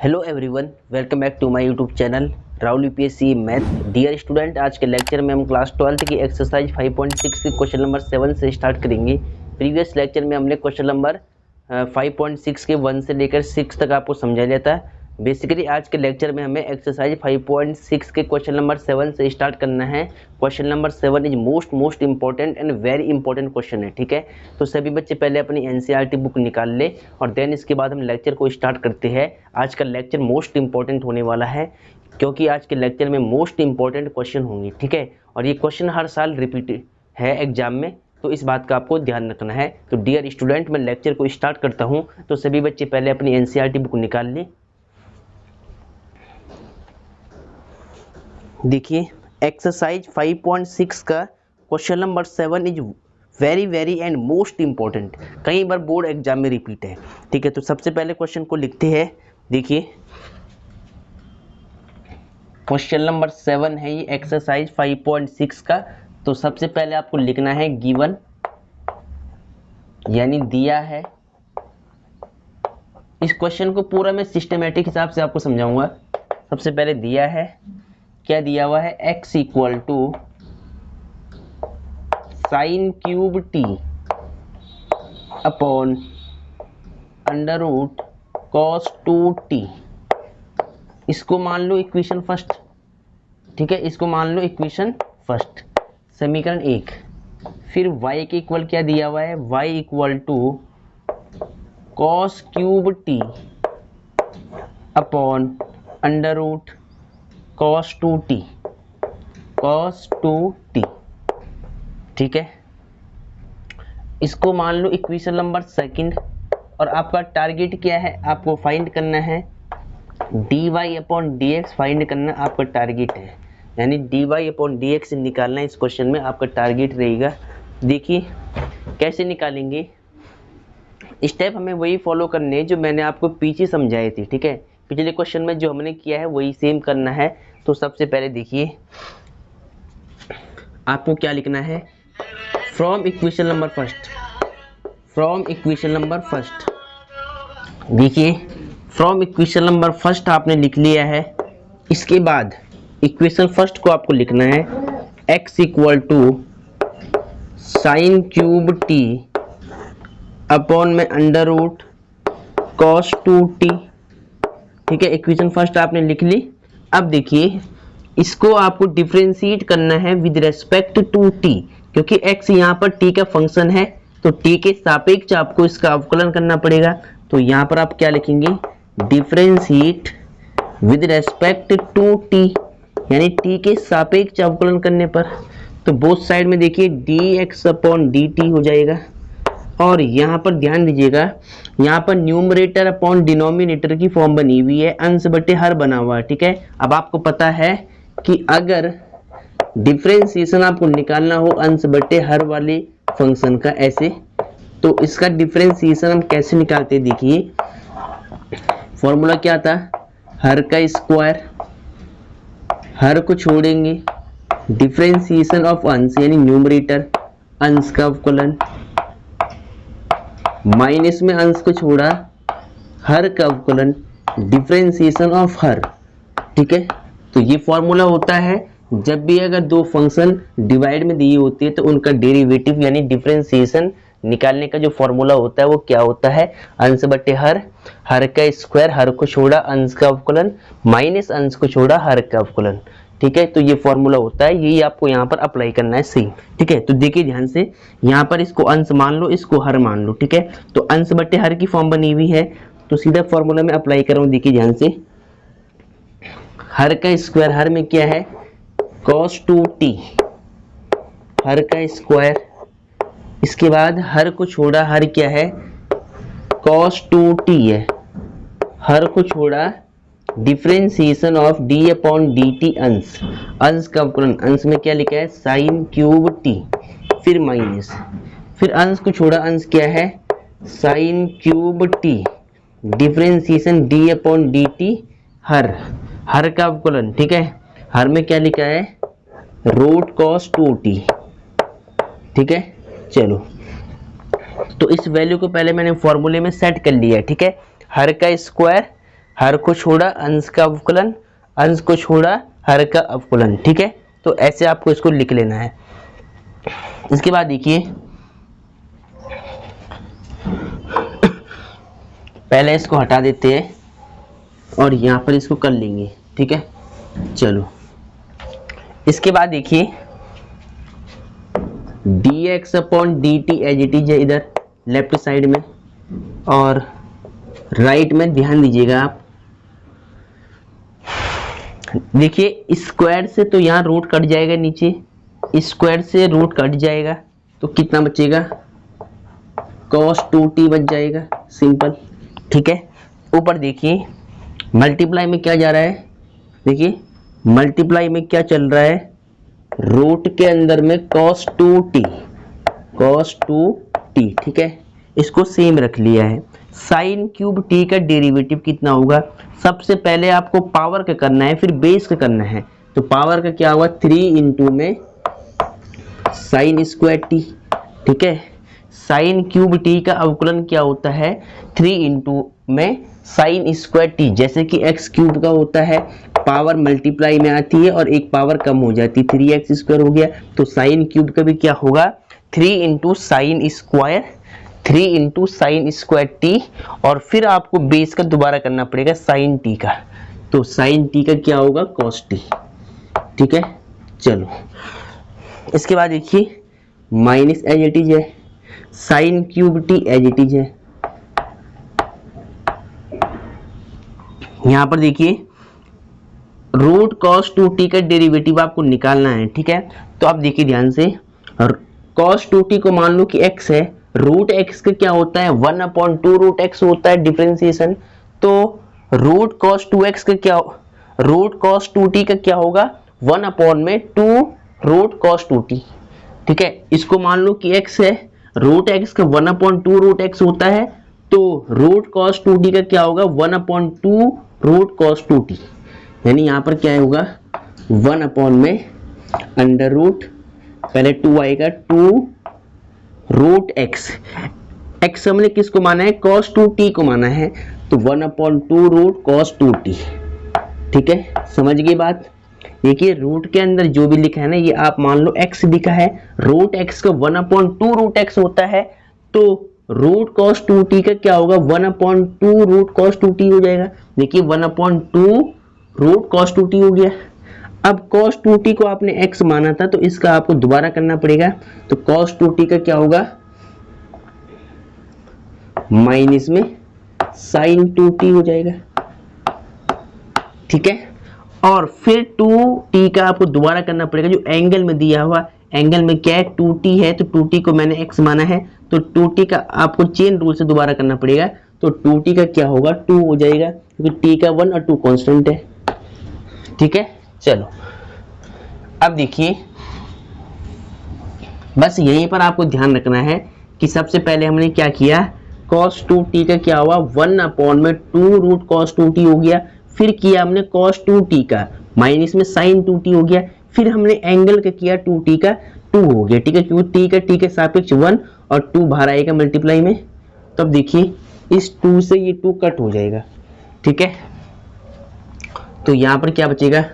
Hello everyone, welcome back to my YouTube channel Rahul UPSC math. Dear student, आज के lecture में हम class 12 की एक्सरसाइज 5.6 के क्वेश्चन नंबर 7 से स्टार्ट करेंगे। प्रीवियस लेक्चर में हमने क्वेश्चन नंबर 5.6 के 1 से लेकर 6 तक आपको समझा दिया था। बेसिकली आज के लेक्चर में हमें एक्सरसाइज 5.6 के क्वेश्चन नंबर 7 से स्टार्ट करना है। Question number 7 is most important and very important question है, ठीक है। तो सभी बच्चे पहले अपनी एनसीईआरटी बुक निकाल ले और देन इसके बाद हम लेक्चर को स्टार्ट करते हैं। आज का लेक्चर मोस्ट इंपॉर्टेंट होने वाला है क्योंकि आज के लेक्चर में मोस्ट इंपॉर्टेंट क्वेश्चन होंगे, ठीक है। और ये क्वेश्चन हर साल रिपीट है एग्जाम में, तो इस बात का आपको ध्यान रखना है। तो डियर स्टूडेंट, मैं लेक्चर को स्टार्ट करता हूँ। तो सभी बच्चे पहले अपनी एनसीईआरटी बुक निकाल लें। देखिए, एक्सरसाइज 5.6 का question number 7 is very and most important. कई बार बोर्ड एग्जाम में रिपीट है, ठीक है। तो सबसे पहले क्वेश्चन को लिखते हैं। देखिए, क्वेश्चन नंबर 7 है ये एक्सरसाइज 5.6 का। तो सबसे पहले आपको लिखना है गिवन, यानी दिया है। इस क्वेश्चन को पूरा मैं सिस्टमेटिक हिसाब से आपको समझाऊंगा। सबसे पहले दिया है, क्या दिया हुआ है, x equal to sine cube t upon under root cos 2t। इसको मान लो इक्वेशन फर्स्ट, ठीक है। इसको मान लो इक्वेशन फर्स्ट, समीकरण 1। फिर y के इक्वल क्या दिया हुआ है, y equal to cos cube t upon under root cos 2t, ठीक है। इसको मान लो इक्वेशन नंबर सेकंड। और आपका टारगेट क्या है, आपको फाइंड करना है dy अपॉन dx फाइंड करना आपका टारगेट है, यानी dy अपॉन dx निकालना इस क्वेश्चन में आपका टारगेट रहेगा। देखिए कैसे निकालेंगे, स्टेप हमें वही फॉलो करने हैं जो मैंने आपको पीछे समझाए थे, ठीक है। पिछले क्वेश्चन में जो हमने किया है वही सेम करना है। तो सबसे पहले देखिए, आपको क्या लिखना है, फ्रॉम इक्वेशन नंबर फर्स्ट। देखिए, फ्रॉम इक्वेशन नंबर फर्स्ट आपने लिख लिया है। इसके बाद इक्वेशन फर्स्ट को आपको लिखना है x equal to sine cube t upon में अंडर रूट कॉस 2t, ठीक है। इक्वेशन फर्स्ट आपने लिख ली। अब देखिए, इसको आपको डिफरेंशिएट करना है विद रेस्पेक्ट टू t, क्योंकि x यहाँ पर t का फंक्शन है, तो t के सापेक्ष आपको इसका अवकलन करना पड़ेगा। तो यहाँ पर आप क्या लिखेंगे, differentiate with respect to t, यानी t के सापेक्ष अवकलन करने पर तो बोथ साइड में देखिए dx अपॉन dt हो जाएगा। और यहाँ पर ध्यान दीजिएगा, यहाँ पर न्यूमरेटर अपॉन डिनोमिनेटर की फॉर्म बनी हुई है, अंश बटे हर बना हुआ है, ठीक है। अब आपको पता है कि अगर डिफरेंशिएशन आपको निकालना हो अंश बटे हर वाले फंक्शन का ऐसे, तो इसका डिफरेंशिएशन हम कैसे निकालते हैं। देखिए, फॉर्मूला क्या था, हर का स्क्वायर, हर को छोड़ेंगे, डिफरेंशिएशन ऑफ अंश यानी न्यूमरेटर, अंश का अवकलन, माइनस में अंश को छोड़ा, हर का अवकलन, डिफरेंशिएशन ऑफ हर, ठीक है। तो ये फॉर्मूला होता है जब भी अगर दो फंक्शन डिवाइड में दिए होती है तो उनका डेरिवेटिव यानी डिफरेंशिएशन निकालने का जो फॉर्मूला होता है वो क्या होता है, अंश बटे हर, हर का स्क्वायर, हर को छोड़ा अंश का अवकलन, माइनस अंश को छोड़ा हर का अवकलन, ठीक है। तो ये फॉर्मूला होता है, यही आपको यहाँ पर अप्लाई करना है, सेम, ठीक है। तो देखिए ध्यान से, यहाँ पर इसको अंश मान लो, इसको हर मान लो, ठीक है। तो अंश बटे हर की फॉर्म बनी हुई है, तो सीधा फॉर्मूला में अप्लाई कर रहा हूँ। देखिए ध्यान से, हर का स्क्वायर, हर में क्या है, cos 2t, हर का स्क्वायर। इसके बाद हर को छोड़ा, हर क्या है, cos 2t है, हर को छोड़ा, differentiation of d upon dt अंश, अंश का अवकलन, अंश में क्या लिखा है, साइन क्यूब t, फिर माइनस, फिर अंश को छोड़ा, अंश क्या है, sine cube t, differentiation d upon dt हर, हर का अवकलन, ठीक है। हर में क्या लिखा है, रूट cos 2t, ठीक है। चलो, तो इस वैल्यू को पहले मैंने फॉर्मूले में सेट कर लिया है, ठीक है। हर का स्क्वायर हर को छोड़ा अंश का अवकलन, अंश को छोड़ा हर का अवकलन। ठीक है, तो ऐसे आपको इसको लिख लेना है। इसके बाद देखिए, पहले इसको हटा देते हैं और यहाँ पर इसको कर लेंगे। ठीक है, चलो इसके बाद देखिए dx upon dt as it is है इधर लेफ्ट साइड में, और राइट में ध्यान दीजिएगा आप। देखिए स्क्वायर से तो यहाँ रूट कट जाएगा, नीचे स्क्वायर से रूट कट जाएगा तो कितना बचेगा, cos 2t बच जाएगा, सिंपल। ठीक है, ऊपर देखिए मल्टीप्लाई में क्या जा रहा है, देखिए मल्टीप्लाई में क्या चल रहा है, रूट के अंदर में cos 2t, cos 2t। ठीक है, इसको सेम रख लिया है। साइन क्यूब t का डेरिवेटिव कितना होगा, सबसे पहले आपको पावर का करना है, फिर बेस का करना है। तो पावर का क्या होगा, 3 इंटू में साइन स्क्वायर t। ठीक है, साइन क्यूब t का अवकलन क्या होता है, 3 इंटू में साइन स्क्वायर t, जैसे कि x क्यूब का होता है, पावर मल्टीप्लाई में आती है और एक पावर कम हो जाती है, 3x स्क्वायर हो गया। तो साइन क्यूब का भी क्या होगा, 3 into sine square, 3 into sine square T, और फिर आपको बेस का दोबारा करना पड़ेगा साइन टी का। तो साइन टी का क्या होगा, कॉस टी। ठीक है, चलो इसके बाद देखिए माइनस एज इट इज है, sine cube t as it is है। यहां पर देखिए रूट कॉस 2t का डेरिवेटिव आपको निकालना है। ठीक है, तो आप देखिए ध्यान से, कॉस 2t को मान लो कि x है, रूट x का क्या होता है, 1/2 रूट x होता है डिफरेंशिएशन। तो रूट कॉस 2x का क्या, रूट कॉस 2t का क्या होगा, 1/2 रूट कॉस 2t। ठीक है, इसको मान लो कि x है, रूट x का 1/2 रूट x होता है, तो रूट कॉस 2t का क्या होगा, 1/2 रूट कॉस 2t। यानी यहां पर क्या होगा, 1 में अंडर रूट, पहले 2 आएगा, 2 रूट एक्स, एक्स हमने किसको माना है, cos 2t को माना है, तो 1/2 रूट cos 2t। ठीक है, समझ गई बात। देखिए रूट के अंदर जो भी लिखा है ना, ये आप मान लो x लिखा है, रूट x का 1/2 रूट x होता है, तो रूट cos 2t का क्या होगा, 1/2 रूट cos 2t हो जाएगा। देखिए 1/2 रूट cos 2t हो गया। अब cos 2t को आपने x माना था, तो इसका आपको दोबारा करना पड़ेगा। तो cos 2t का क्या होगा, माइनस में sin 2t हो जाएगा। ठीक है, और फिर 2t का आपको दोबारा करना पड़ेगा, जो एंगल में दिया हुआ, एंगल में क्या है, 2t है, तो 2t को मैंने x माना है, तो 2t का आपको चेन रूल से दोबारा करना पड़ेगा। तो 2t का क्या होगा, 2 हो जाएगा, क्योंकि t का 1 और 2 कांस्टेंट है। ठीक है, चलो अब देखिए, बस यहीं पर आपको ध्यान रखना है कि सबसे पहले हमने क्या किया, cos 2t का क्या हुआ, 1/2 रूट cos 2t हो गया। फिर किया हमने cos 2t का, माइनस में sin 2t हो गया। फिर हमने एंगल का किया 2t का, 2 हो गया। ठीक है, क्योंकि t के सापेक्ष 1 और 2 बाहर आएगा मल्टीप्लाई में। तब देखिए इस 2 से ये 2 कट हो जाएगा। ठीक है, तो यहां पर क्या बचेगा,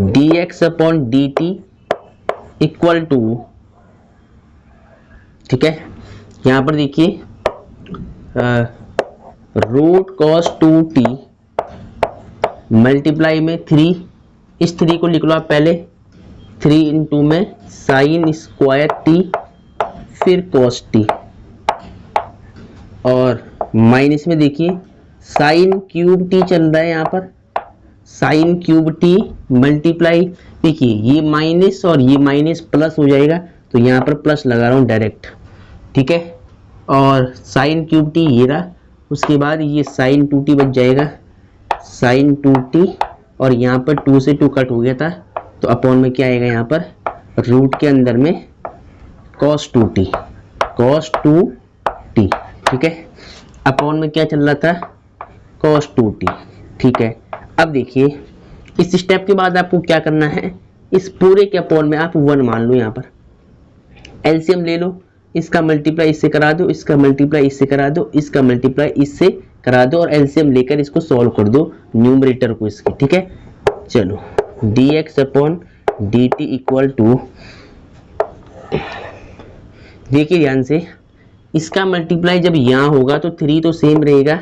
dx upon dt equal to, ठीक है, यहां पर देखिए रूट cos 2t मल्टीप्लाई में 3, इस 3 को लिख लो आप पहले, 3 इंटू में साइन स्क्वायर t, फिर cos t, और माइनस में देखिए साइन क्यूब t चल रहा है, यहाँ पर साइन क्यूब t मल्टीप्लाई, देखिए ये माइनस और ये माइनस प्लस हो जाएगा, तो यहाँ पर प्लस लगा रहा हूँ डायरेक्ट। ठीक है, और साइन क्यूब t ये रहा, उसके बाद ये साइन 2t बच जाएगा, साइन 2t, और यहाँ पर 2 से 2 कट हो गया था, तो अपॉन में क्या आएगा, यहाँ पर रूट के अंदर में cos 2t, cos 2t। ठीक है, अपॉन में क्या चल रहा था, cos 2t। ठीक है, अब देखिए इस स्टेप के बाद आपको क्या करना है, इस पूरे के अपॉन में आप 1 मान लो, यहाँ पर एलसीएम ले लो, इसका मल्टीप्लाई इससे करा दो, इसका मल्टीप्लाई इससे करा दो, इसका मल्टीप्लाई इससे करा दो और एलसीएम लेकर इसको सॉल्व कर दो न्यूमरेटर को इसके, ठीक है। चलो dx upon dt equal to, देखिए ध्यान से, इसका मल्टीप्लाई जब यहाँ होगा तो 3 तो सेम रहेगा,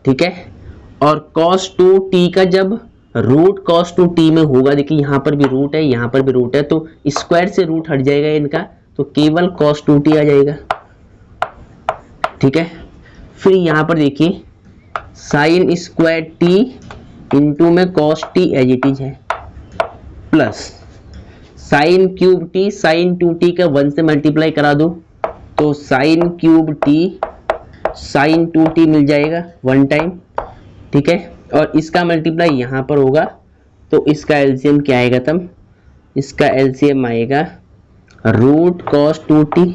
ठीक है। और cos 2t का जब रूट cos 2t में होगा, देखिए यहाँ पर भी रूट है, यहाँ पर भी रूट है, तो स्क्वायर से रूट हट जाएगा इनका, तो केवल cos 2t आ जाएगा, ठीक है। फिर यहाँ पर देखिए साइन स्क्वायर t इंटू में cos t as it is है, plus sine cube t sine 2t का 1 से मल्टीप्लाई करा दो तो sine cube t sine 2t मिल जाएगा 1 टाइम, ठीक है। और इसका मल्टीप्लाई यहाँ पर होगा तो इसका एलसीएम क्या आएगा तब, इसका एलसीएम आएगा root cos 2t,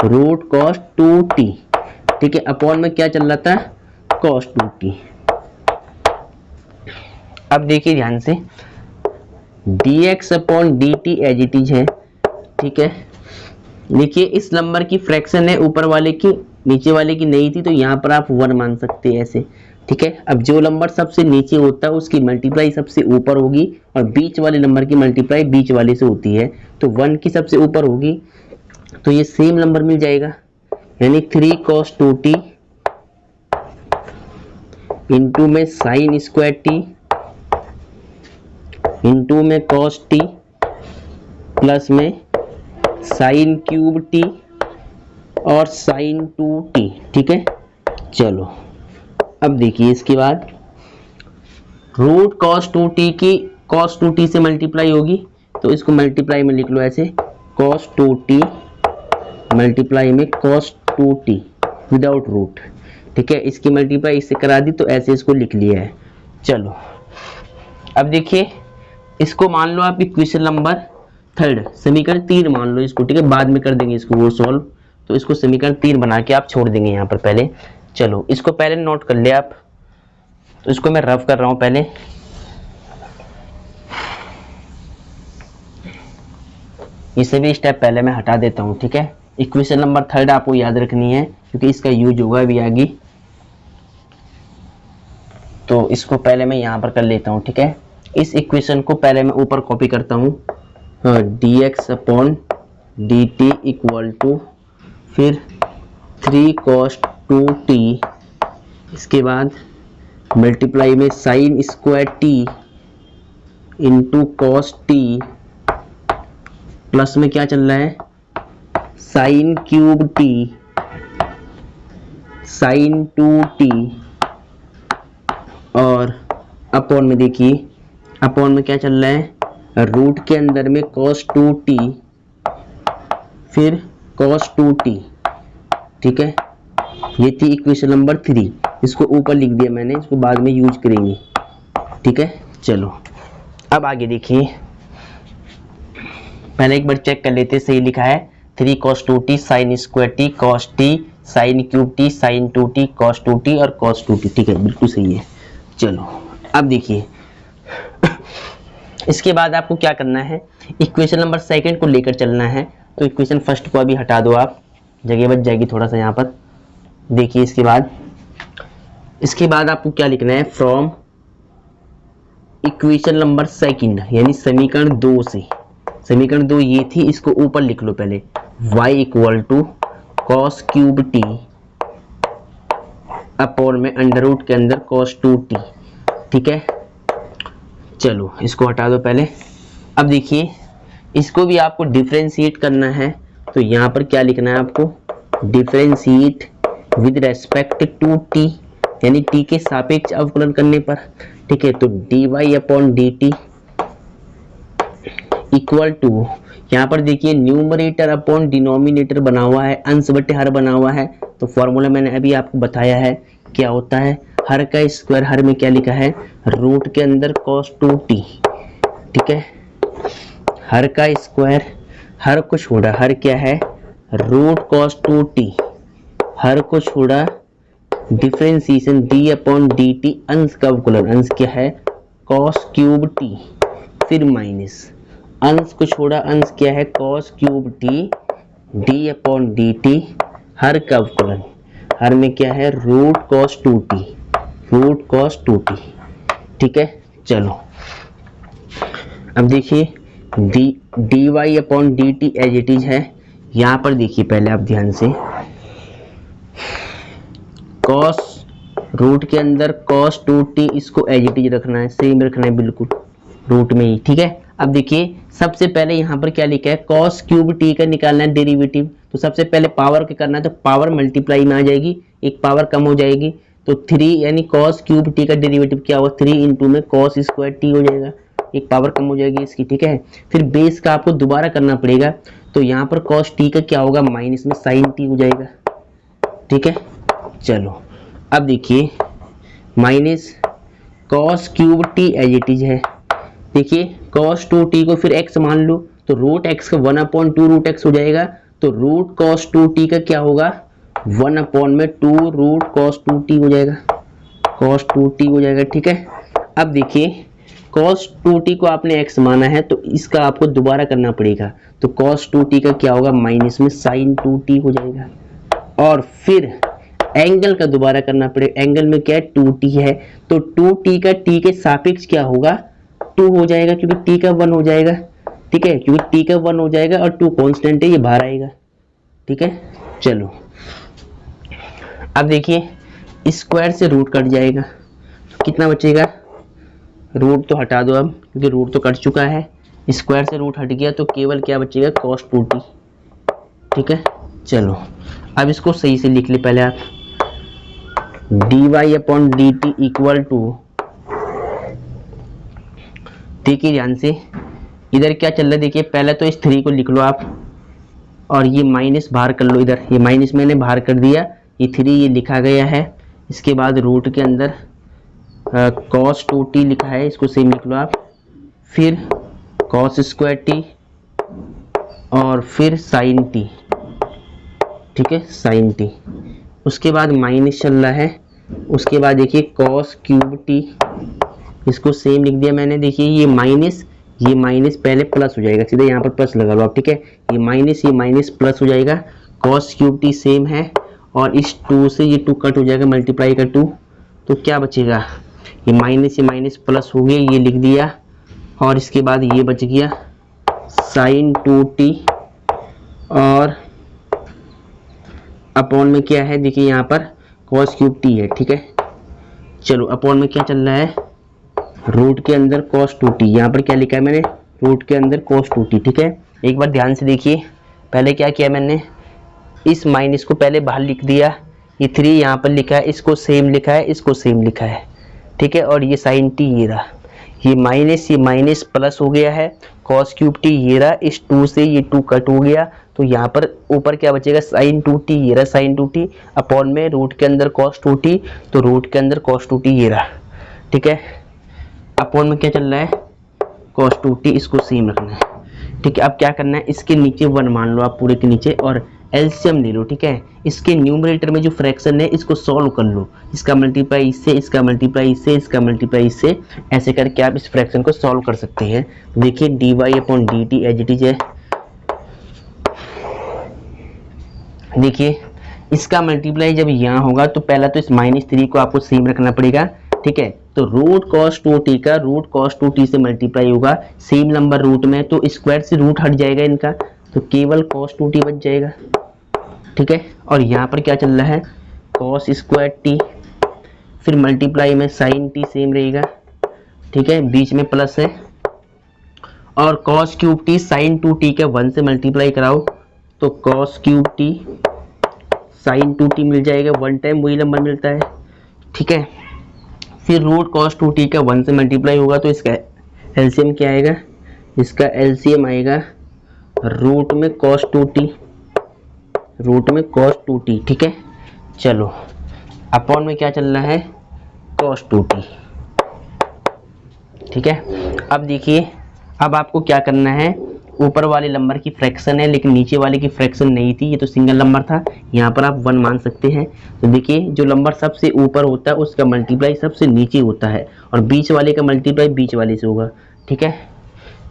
root cos 2t, ठीक है, अपॉन में क्या चल रहा था cos 2t। अब देखिए ध्यान से dx upon dt as it is है, ठीक है। देखिए इस नंबर की फ्रैक्शन है, ऊपर वाले की नीचे वाले की नहीं थी, तो यहाँ पर आप 1 मान सकते हैं ऐसे, ठीक है। अब जो नंबर सबसे नीचे होता है उसकी मल्टीप्लाई सबसे ऊपर होगी और बीच वाले नंबर की मल्टीप्लाई बीच वाले से होती है, तो 1 की सबसे ऊपर होगी, तो ये सेम नंबर मिल जाएगा, यानी 3 cos 2t इंटू में साइन स्क्वायर t इंटू में cos t प्लस में साइन क्यूब t और साइन 2t, ठीक है। चलो अब देखिए इसके बाद रूट cos 2t की cos 2t से मल्टीप्लाई होगी, तो इसको मल्टीप्लाई में लिख लो ऐसे cos 2t मल्टीप्लाई में cos 2t विदाउट रूट, ठीक है। इसकी मल्टीप्लाई इससे करा दी तो ऐसे इसको लिख लिया है। चलो अब देखिए इसको मान लो आप इक्वेशन नंबर 3 समीकरण 3 मान लो इसको, ठीक है, बाद में कर देंगे इसको वो सॉल्व, तो इसको समीकरण 3 बना के आप छोड़ देंगे यहाँ पर पहले। चलो इसको पहले नोट कर ले आप, तो इसको मैं रफ कर रहा हूँ पहले, ये सभी स्टेप पहले मैं हटा देता हूँ, ठीक है। इक्वेशन नंबर 3 आपको याद रखनी है क्योंकि इसका यूज होगा भी आगे, तो इसको पहले मैं यहाँ पर कर लेता हूँ, ठीक है। इस इक्वेशन को पहले मैं ऊपर कॉपी करता हूँ, dx upon dt equal to फिर 3 cos 2t, इसके बाद मल्टीप्लाई में sine square t into cos t plus में क्या चल रहा है sine cube t sine 2t और अपॉन में देखिए अपॉन में क्या चल रहा है रूट के अंदर में cos 2t फिर cos 2t, ठीक है। ये थी इक्वेशन नंबर 3, इसको ऊपर लिख दिया मैंने, इसको बाद में यूज करेंगे, ठीक है। चलो अब आगे देखिए, पहले एक बार चेक कर लेते हैं सही लिखा है 3 cos 2t sine square t cos t sine cube t sine 2t cos 2t और cos 2t, ठीक है, बिल्कुल सही है। चलो अब देखिए इसके बाद आपको क्या करना है, इक्वेशन नंबर 2 को लेकर चलना है, तो इक्वेशन 1 को अभी हटा दो आप, जगह बच जाएगी थोड़ा सा यहाँ पर। देखिए इसके बाद आपको क्या लिखना है, फ्रॉम इक्वेशन नंबर 2 यानी समीकरण 2 से, समीकरण 2 ये थी, इसको ऊपर लिख लो पहले y equal to cos cube t upon में अंडर रूट के अंदर cos 2t, ठीक है। चलो इसको हटा दो पहले। अब देखिए इसको भी आपको डिफरेंशिएट करना है, तो यहाँ पर क्या लिखना है आपको, differentiate with respect to t, यानी t के सापेक्ष अवकलन करने पर, ठीक है। तो dy upon dt equal to, यहाँ पर देखिए न्यूमरेटर अपॉन डिनोमिनेटर बना हुआ है, अंश बटे हर बना हुआ है, तो फॉर्मूला मैंने अभी आपको बताया है क्या होता है, हर का स्क्वायर, हर में क्या लिखा है रूट के अंदर cos 2t, ठीक है। हर का स्क्वायर, हर को छोड़ा, हर क्या है रूट cos 2t, हर को छोड़ा डिफरेंशिएशन d अपॉन dt, अंश का अवकलन, अंश क्या है cos क्यूब t, फिर माइनस अंश को छोड़ा, अंश क्या है cos cube t d upon dt, हर का अवकलन, हर में क्या है, root cos 2t, root cos 2t। ठीक है, चलो अब देखिए dy upon dt as it is है। यहाँ पर देखिए पहले आप ध्यान से, कॉस रूट के अंदर कॉस 2t, इसको एज इट इज रखना है, सेम रखना है बिल्कुल रूट में ही। ठीक है, अब देखिए सबसे पहले यहाँ पर क्या लिखा है, कॉस क्यूब टी का निकालना है डेरिवेटिव। तो सबसे पहले पावर के करना है, तो पावर मल्टीप्लाई में आ जाएगी, एक पावर कम हो जाएगी, तो 3 यानी कॉस क्यूब टी का डेरिवेटिव क्या होगा, 3 इंटू में कॉस स्क्वायर टी हो जाएगा, एक पावर कम हो जाएगी इसकी। ठीक है, फिर बेस का आपको दोबारा करना पड़ेगा, तो यहाँ पर कॉस टी का क्या होगा, माइनस में साइन टी हो जाएगा। ठीक है, चलो अब देखिए minus cos cube t as it is है। देखिए कॉस 2t को फिर x मान लो, तो रूट एक्स का 1/2 रूट एक्स हो जाएगा, तो रूट कॉस 2t का क्या होगा, 1/2 रूट कॉस 2t हो जाएगा, कॉस 2t हो जाएगा। ठीक है, अब देखिए कॉस 2t को आपने x माना है, तो इसका आपको दोबारा करना पड़ेगा, तो कॉस 2t का क्या होगा, माइनस में साइन 2t हो जाएगा। और फिर एंगल का दोबारा करना पड़ेगा, एंगल में क्या है, 2t है, तो 2t का t के सापेक्ष क्या होगा, 2 हो जाएगा, क्योंकि t का 1 हो जाएगा। ठीक है, क्योंकि t का 1 हो जाएगा और 2 कांस्टेंट है, ये बाहर आएगा। ठीक है, चलो अब देखिए स्क्वायर से रूट कट जाएगा, तो कितना बचेगा, रूट तो हटा दो अब, क्योंकि रूट तो कट चुका है, स्क्वायर से रूट हट गया, तो केवल क्या बचेगा, कॉस 2t। ठीक है, चलो अब इसको सही से लिख ले पहले आप, dy upon dt equal to, देखिए ध्यान से इधर क्या चल रहा है, देखिए पहले तो इस 3 को लिख लो आप, और ये माइनस बाहर कर लो, इधर ये माइनस मैंने बाहर कर दिया, ये 3 ये लिखा गया है। इसके बाद रूट के अंदर कॉस 2t लिखा है, इसको सेम लिख लो आप, फिर कॉस स्क्वायर t और फिर साइन t। ठीक है, साइन t, उसके बाद माइनस चल रहा है, उसके बाद देखिए कॉस क्यूब t, इसको सेम लिख दिया मैंने। देखिए ये माइनस पहले प्लस हो जाएगा, सीधे यहाँ पर प्लस लगा लो आप। ठीक है, ये माइनस प्लस हो जाएगा, कॉस क्यूब टी सेम है, और इस 2 से ये 2 कट हो जाएगा, मल्टीप्लाई का 2, तो क्या बचेगा, ये माइनस प्लस हो गया, ये लिख दिया, और इसके बाद ये बच गया साइन 2t, और अपॉन में क्या है, देखिए यहाँ पर कॉस क्यूब टी है। ठीक है, चलो अपॉन में क्या चल रहा है, रूट के अंदर cos 2t, यहाँ पर क्या लिखा है मैंने, रूट के अंदर cos 2t। ठीक है, एक बार ध्यान से देखिए, पहले क्या किया मैंने, इस माइनस को पहले बाहर लिख दिया, ये 3 यहाँ पर लिखा है, इसको सेम लिखा है, इसको सेम लिखा है। ठीक है, और ये साइन t ये रहा, ये माइनस प्लस हो गया है, cos क्यूब t ये रहा, इस 2 से ये 2 कट हो गया, तो यहाँ पर ऊपर क्या बचेगा, साइन 2t ये रहा, साइन 2t अपॉन में रूट के अंदर cos 2t, तो रूट के अंदर cos 2t ये रहा। ठीक है, अपॉन में क्या चल रहा है, cos 2t, इसको सेम रखना है। ठीक है, अब क्या करना है, इसके नीचे 1 मान लो आप पूरे के नीचे, और एलसीएम ले लो। ठीक है, इसके न्यूमरेटर में जो फ्रैक्शन है इसको सॉल्व कर लो, इसका मल्टीप्लाई इससे, इसका मल्टीप्लाई इससे, इसका मल्टीप्लाई इससे, ऐसे करके आप इस फ्रैक्शन को सॉल्व कर सकते हैं। देखिए dy upon dt as it is है। देखिए इसका मल्टीप्लाई जब यहाँ होगा, तो पहला तो इस -3 को आपको सेम रखना पड़ेगा। ठीक है, तो रूट कॉस 2t का रूट कॉस 2t से मल्टीप्लाई होगा, सेम नंबर रूट में, तो स्क्वायर से रूट हट जाएगा इनका, तो केवल cos 2t बच जाएगा। ठीक है, और यहाँ पर क्या चल रहा है, cos स्क्वायर t, फिर मल्टीप्लाई में साइन t सेम रहेगा। ठीक है, बीच में प्लस है, और cos cube t sine 2t के 1 से मल्टीप्लाई कराओ, तो cos cube t sine 2t मिल जाएगा, 1 टाइम वही नंबर मिलता है। ठीक है, फिर रूट cos 2t का 1 से मल्टीप्लाई होगा, तो इसका एलसीएम क्या आएगा, इसका एलसीएम आएगा रूट में cos 2t, रूट में cos 2t। ठीक है, चलो अपॉन में क्या चल रहा है, cos 2t। ठीक है, अब देखिए, अब आपको क्या करना है, ऊपर वाले नंबर की फ्रैक्शन है, लेकिन नीचे वाले की फ्रैक्शन नहीं थी, ये तो सिंगल नंबर था, यहाँ पर आप 1 मान सकते हैं। तो देखिए जो नंबर सबसे ऊपर होता है उसका मल्टीप्लाई सबसे नीचे होता है, और बीच वाले का मल्टीप्लाई बीच वाले से होगा। ठीक है,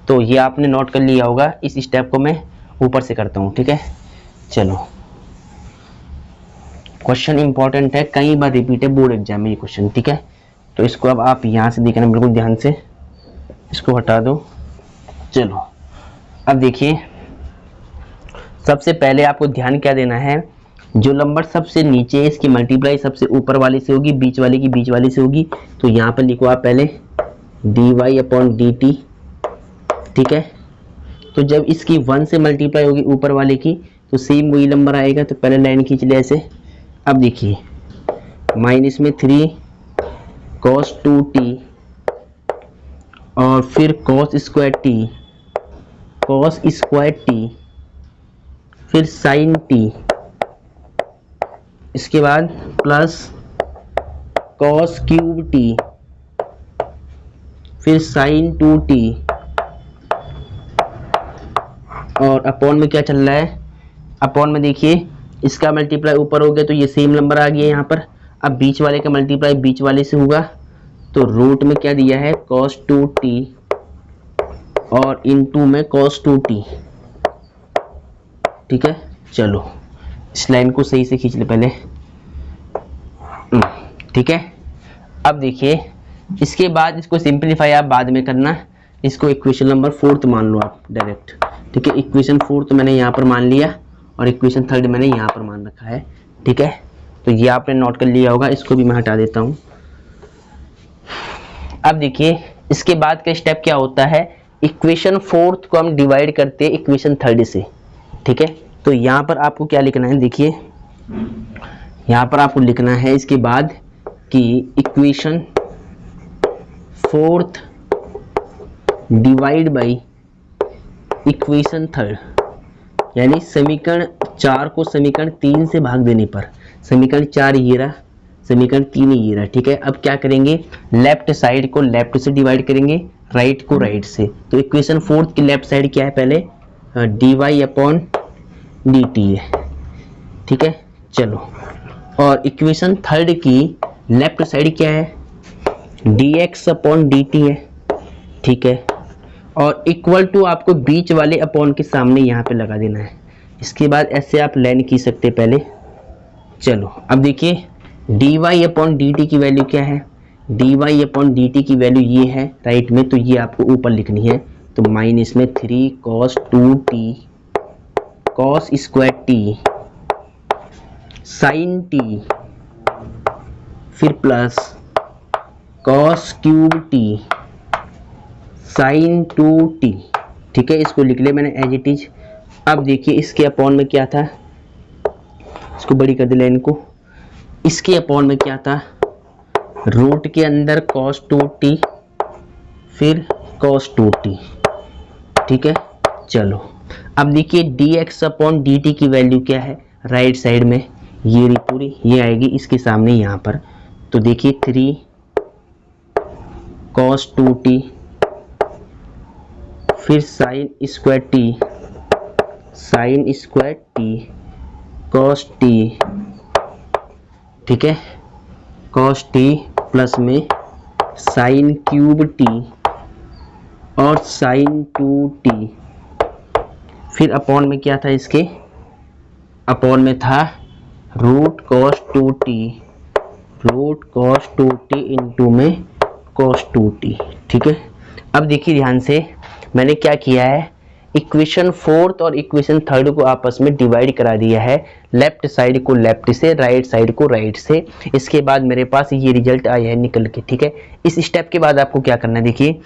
तो ये आपने नोट कर लिया होगा, इस स्टेप को मैं ऊपर से करता हूँ। ठीक है, चलो क्वेश्चन इंपॉर्टेंट है, कई बार रिपीट है बोर्ड एग्जाम में ये क्वेश्चन, ठीक है। तो इसको अब आप यहाँ से देखना बिल्कुल ध्यान से, इसको हटा दो। चलो अब देखिए, सबसे पहले आपको ध्यान क्या देना है, जो नंबर सबसे नीचे है इसकी मल्टीप्लाई सबसे ऊपर वाले से होगी, बीच वाले की बीच वाले से होगी। तो यहाँ पर लिखो आप पहले dy/dt, ठीक है। तो जब इसकी 1 से मल्टीप्लाई होगी ऊपर वाले की तो सेम वही नंबर आएगा। तो पहले लाइन खींच ले ऐसे। अब देखिए माइनस में 3 cos 2t और फिर cos स्क्वायर t, फिर sin t, इसके बाद प्लस cos क्यूब t, फिर sin 2t, और अपॉन में क्या चल रहा है, अपॉन में देखिए इसका मल्टीप्लाई ऊपर हो गया तो ये सेम नंबर आ गया यहाँ पर। अब बीच वाले का मल्टीप्लाई बीच वाले से होगा, तो रूट में क्या दिया है cos 2t और इनटू में cos 2t, ठीक है। चलो इस लाइन को सही से खींच ले पहले, ठीक है। अब देखिए इसके बाद इसको सिंपलीफाई आप बाद में करना, इसको इक्वेशन नंबर 4 मान लो आप डायरेक्ट, ठीक है। इक्वेशन 4 मैंने यहाँ पर मान लिया और इक्वेशन 3 मैंने यहाँ पर मान रखा है, ठीक है। तो ये आपने नोट कर लिया होगा, इसको भी मैं हटा देता हूँ। अब देखिए इसके बाद का स्टेप क्या होता है, इक्वेशन 4 को हम डिवाइड करते हैं इक्वेशन 3 से, ठीक है। तो यहाँ पर आपको क्या लिखना है, देखिए यहाँ पर आपको लिखना है इसके बाद कि इक्वेशन 4 डिवाइड बाई इक्वेशन 3, यानी समीकरण 4 को समीकरण 3 से भाग देने पर समीकरण 4 ये रहा, समीकरण 3 ये रहा, ठीक है। अब क्या करेंगे, लेफ्ट साइड को लेफ्ट से डिवाइड करेंगे, राइट को राइट से। तो इक्वेशन 4 की लेफ्ट साइड क्या है, पहले dy/dt है, ठीक है। चलो और इक्वेशन 3 की लेफ्ट साइड क्या है, dx/dt है, ठीक है। और इक्वल टू आपको बीच वाले अपॉन के सामने यहाँ पे लगा देना है। इसके बाद ऐसे आप लाइन खींच सकते पहले। चलो अब देखिए dy/dt की वैल्यू क्या है, dy/dt की वैल्यू ये है राइट में, तो ये आपको ऊपर लिखनी है। तो माइनस में 3 cos 2t cos square t sin t, फिर plus cos cube t sin 2t, ठीक है। इसको लिख ले मैंने एज इट इज। अब देखिए इसके अपॉन में क्या था, इसको बड़ी कर दे लाइन को, इसके अपॉन में क्या था, रूट के अंदर cos 2t फिर cos 2t, ठीक है। चलो अब देखिए dx/dt की वैल्यू क्या है, राइट साइड में ये रही पूरी, ये आएगी इसके सामने यहाँ पर। तो देखिए 3 cos 2t फिर sin square t cos t, ठीक है, cos t प्लस में sin क्यूब t और sin 2t, फिर अपॉन में क्या था, इसके अपॉन में था रूट cos 2t इंटू में cos 2t, ठीक है। अब देखिए ध्यान से मैंने क्या किया है, इक्वेशन 4 और इक्वेशन 3 को आपस में डिवाइड करा दिया है, लेफ्ट साइड को लेफ्ट से, राइट साइड को राइट से। इसके बाद मेरे पास ये रिजल्ट आया है निकल के, ठीक है। इस स्टेप के बाद आपको क्या करना है, देखिए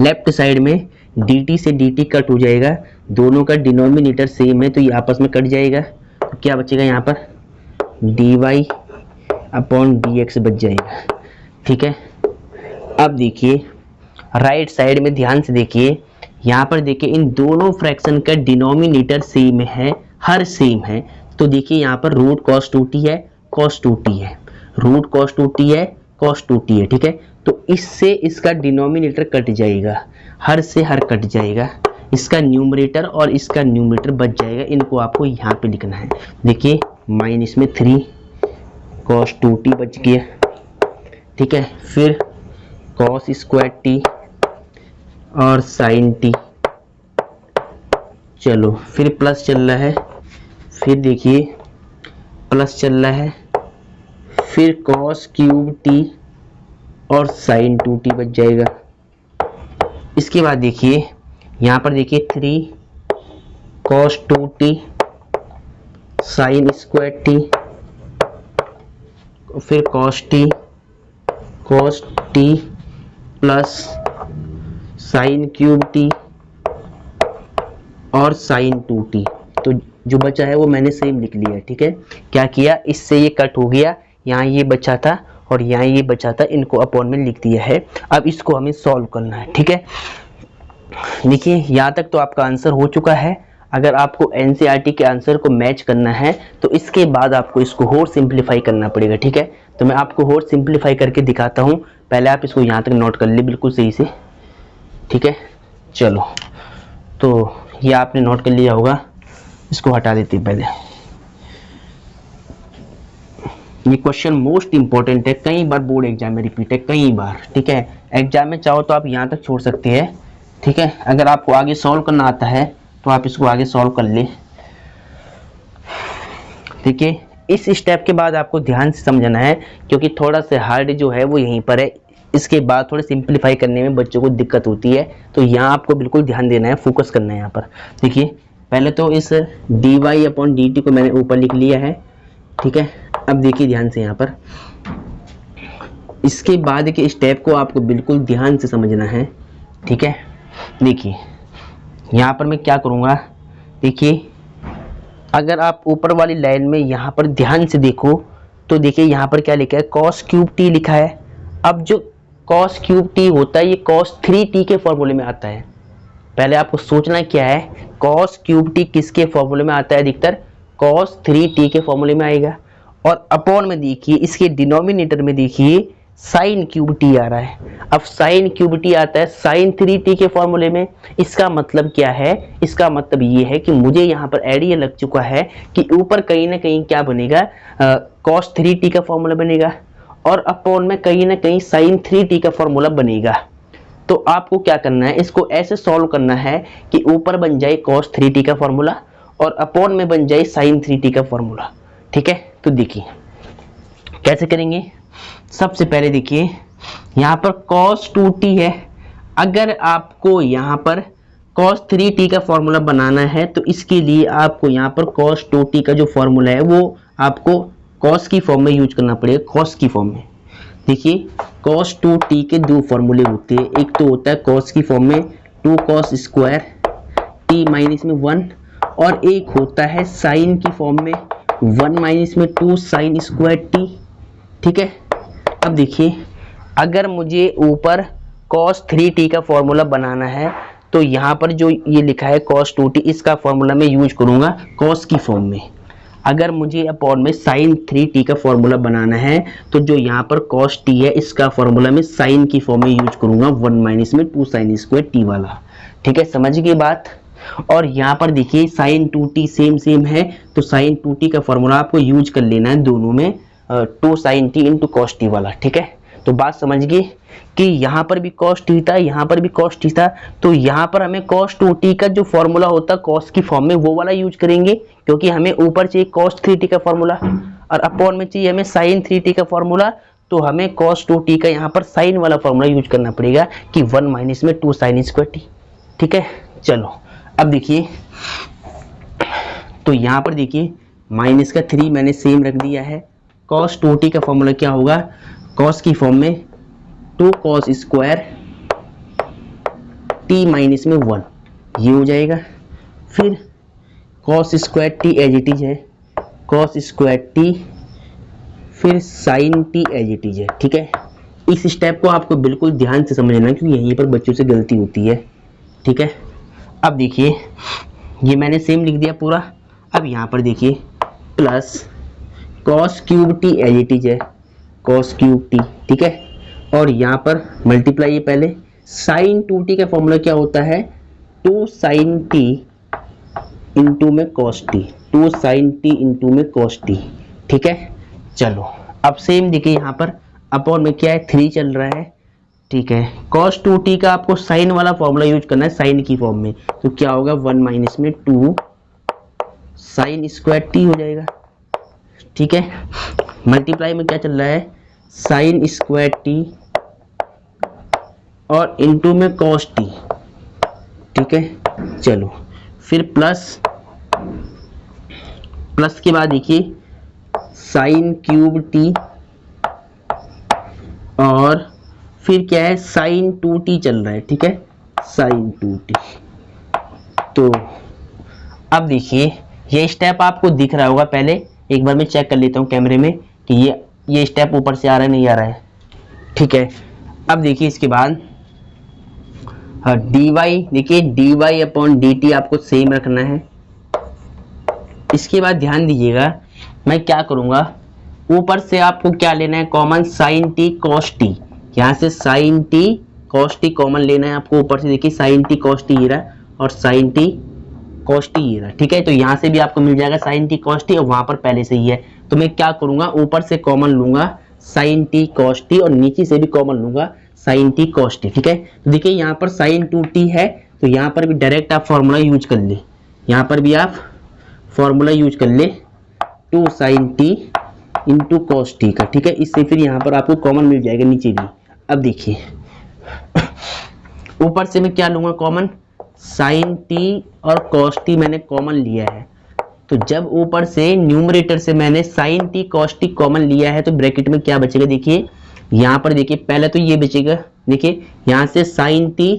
लेफ्ट साइड में dt से dt कट हो जाएगा, दोनों का डिनोमिनेटर सेम है तो ये आपस में कट जाएगा। तो क्या बचेगा यहाँ पर, dy/dx बच जाएगा, ठीक है। अब देखिए राइट साइड में ध्यान से देखिए, यहाँ पर देखिए इन दोनों फ्रैक्शन का डिनोमिनेटर सेम है, हर सेम है। तो देखिए यहाँ पर रूट cos 2t है, cos 2t है, रूट cos 2t है, cos 2t है, ठीक है। तो इससे इसका डिनोमिनेटर कट जाएगा, हर से हर कट जाएगा, इसका न्यूमरेटर और इसका न्यूमरेटर बच जाएगा। इनको आपको यहाँ पे लिखना है। देखिए माइनस में 3 cos 2t बच गया, ठीक है, फिर cos स्क्वायर t और sin t, चलो फिर प्लस चल रहा है, फिर देखिए प्लस चल रहा है, फिर कॉस क्यूब टी और साइन 2t बच जाएगा। इसके बाद देखिए यहाँ पर देखिए 3 cos 2t sine square T, फिर cos t plus sine cube T और साइन 2t। तो जो बचा है वो मैंने सेम लिख लिया है। ठीक है, क्या किया, इससे ये कट हो गया, यहाँ ये बचा था और यहाँ ये बचा था, इनको अपॉन में लिख दिया है। अब इसको हमें सॉल्व करना है। ठीक है, देखिए यहाँ तक तो आपका आंसर हो चुका है। अगर आपको एनसीईआरटी के आंसर को मैच करना है तो इसके बाद आपको इसको और सिंप्लीफाई करना पड़ेगा। ठीक है, तो मैं आपको और सिंप्लीफाई करके दिखाता हूँ। पहले आप इसको यहाँ तक नोट कर ले बिल्कुल सही से। ठीक है, चलो, तो ये आपने नोट कर लिया होगा, इसको हटा देते हैं पहले। ये क्वेश्चन मोस्ट इंपॉर्टेंट है, कई बार बोर्ड एग्जाम में रिपीट है, कई बार। ठीक है, एग्जाम में चाहो तो आप यहाँ तक छोड़ सकते हैं। ठीक है, अगर आपको आगे सॉल्व करना आता है तो आप इसको आगे सॉल्व कर ले। देखिए इस स्टेप के बाद आपको ध्यान से समझना है, क्योंकि थोड़ा सा हार्ड जो है वो यहीं पर है। इसके बाद थोड़े सिंप्लीफाई करने में बच्चों को दिक्कत होती है, तो यहाँ आपको बिल्कुल ध्यान देना है, फोकस करना है यहाँ पर। देखिए पहले तो इस dy/dt को मैंने ऊपर लिख लिया है। ठीक है, अब देखिए ध्यान से यहाँ पर, इसके बाद के स्टेप को आपको बिल्कुल ध्यान से समझना है। ठीक है, देखिए यहाँ पर मैं क्या करूँगा, देखिए अगर आप ऊपर वाली लाइन में यहाँ पर ध्यान से देखो तो देखिए यहाँ पर क्या लिखा है, cos क्यूब टी लिखा है। अब जो cos क्यूब टी होता है ये cos 3t के फॉर्मूले में आता है। पहले आपको सोचना क्या है, cos क्यूब टी किसके फॉर्मूले में आता है, अधिकतर cos 3t के फॉर्मूले में आएगा। और अपॉन में देखिए इसके डिनोमिनेटर में देखिए साइन क्यूब टी आ रहा है। अब साइन क्यूब टी आता है साइन 3t के फॉर्मूले में। इसका मतलब क्या है, इसका मतलब ये है कि मुझे यहाँ पर आइडिया लग चुका है कि ऊपर कहीं ना कहीं क्या बनेगा, cos 3t का फॉर्मूला बनेगा और अपॉन में कहीं ना कहीं साइन 3t का फॉर्मूला बनेगा। तो आपको क्या करना है, इसको ऐसे सॉल्व करना है कि ऊपर बन जाए cos 3t का फॉर्मूला और अपॉन में बन जाए साइन 3t का फॉर्मूला। ठीक है, तो देखिए कैसे करेंगे। सबसे पहले देखिए यहाँ पर cos 2t है, अगर आपको यहाँ पर cos 3t का फॉर्मूला बनाना है तो इसके लिए आपको यहाँ पर cos 2t का जो फॉर्मूला है वो आपको cos की फॉर्म में यूज करना पड़ेगा, cos की फॉर्म में। देखिए cos 2t के दो फॉर्मूले होते हैं, एक तो होता है cos की फॉर्म में 2 cos स्क्वायर t माइनस में 1, और एक होता है साइन की फॉर्म में 1 माइनस में 2 साइन स्क्वायर t। ठीक है, अब देखिए अगर मुझे ऊपर cos 3t का फॉर्मूला बनाना है तो यहाँ पर जो ये लिखा है cos 2t, इसका फॉर्मूला मैं यूज करूँगा cos की फॉर्म में। अगर मुझे अपॉन में sin 3t का फॉर्मूला बनाना है तो जो यहाँ पर cos t है इसका फॉर्मूला मैं sin की फॉर्म में यूज करूँगा 1 माइनस में 2 साइन स्क्वायर t वाला। ठीक है, समझ गए बात। और यहाँ पर देखिए sin 2t सेम है, तो sin 2t का फॉर्मूला आपको यूज कर लेना है दोनों में, 2 sin t into cos t वाला। ठीक है, तो बात समझ गए कि यहाँ पर भी cos t था, यहाँ पर भी cos t था, तो यहाँ पर हमें cos 2t का जो फॉर्मूला होता है cos की फॉर्म में वो वाला यूज करेंगे, क्योंकि हमें ऊपर चाहिए cos 3t का फॉर्मूला और अपॉन में चाहिए हमें sin 3t का फॉर्मूला। तो हमें cos 2t का यहाँ पर साइन वाला फॉर्मूला यूज करना पड़ेगा कि 1 माइनस में 2 साइन स्क्वायर t। ठीक है, चलो अब देखिए, तो यहाँ पर देखिए माइनस का 3 मैंने सेम रख दिया है। cos 2t का फॉर्मूला क्या होगा, cos की फॉर्म में 2 cos स्क्वायर t माइनस में 1, ये हो जाएगा। फिर cos square t as it is है, cos स्क्वायर t, फिर sin t as it is है। ठीक है, इस स्टेप को आपको बिल्कुल ध्यान से समझना क्योंकि यहीं पर बच्चों से गलती होती है। ठीक है, अब देखिए ये मैंने सेम लिख दिया पूरा। अब यहाँ पर देखिए plus cos cube t as it is है, cos क्यूब t। ठीक है, और यहाँ पर मल्टीप्लाई है पहले। sin 2t का फॉर्मूला क्या होता है, 2 sin t इंटू में cos t, 2 sin t into में cos t। ठीक है, चलो अब सेम देखिए यहाँ पर अपॉन में क्या है 3 चल रहा है। ठीक है, cos 2t का आपको साइन वाला फॉर्मूला यूज करना है साइन की फॉर्म में, तो क्या होगा 1 माइनस में 2 साइन स्क्वायर t हो जाएगा। ठीक है, मल्टीप्लाई में क्या चल रहा है, साइन स्क्वायर टी और इनटू में कॉस टी, ठीक है। चलो फिर प्लस के बाद देखिए साइन क्यूब टी और फिर क्या है, साइन 2t चल रहा है, ठीक है, साइन 2t। तो अब देखिए ये स्टेप आपको दिख रहा होगा, पहले एक बार मैं चेक कर लेता हूँ कैमरे में कि ये स्टेप ऊपर से आ रहा है नहीं आ रहा है, ठीक है। अब देखिए इसके बाद dy, देखिए dy अपॉन dt आपको सेम रखना है। इसके बाद ध्यान दीजिएगा मैं क्या करूँगा, ऊपर से आपको क्या लेना है common, sine T cos t, यहाँ से sine T cos T common लेना है आपको ऊपर से। देखिए साइन टी कॉस टी ये रहा और साइन टी कॉस टी ये रहा, ठीक है। तो यहाँ से भी आपको मिल जाएगा साइन टी कॉस टी और वहां पर पहले से ही है, तो मैं क्या करूंगा, ऊपर से कॉमन लूंगा साइन टी कॉस टी और नीचे से भी कॉमन लूंगा साइन टी कॉस टी, ठीक है। तो देखिए यहाँ पर साइन 2t है, तो यहाँ पर भी डायरेक्ट आप फॉर्मूला यूज कर ले, यहाँ पर भी आप फॉर्मूला यूज कर ले 2 sine t into cos t का, ठीक है। इससे फिर यहाँ पर आपको कॉमन मिल जाएगा नीचे भी। अब देखिए ऊपर से मैं क्या लूंगा कॉमन, साइन टी और कॉस टी मैंने कॉमन लिया है, तो जब ऊपर से न्यूमरेटर से मैंने sine T cos T common लिया है तो ब्रैकेट में क्या बचेगा, देखिए यहाँ पर देखिए पहले तो ये बचेगा, देखिए यहाँ से sine T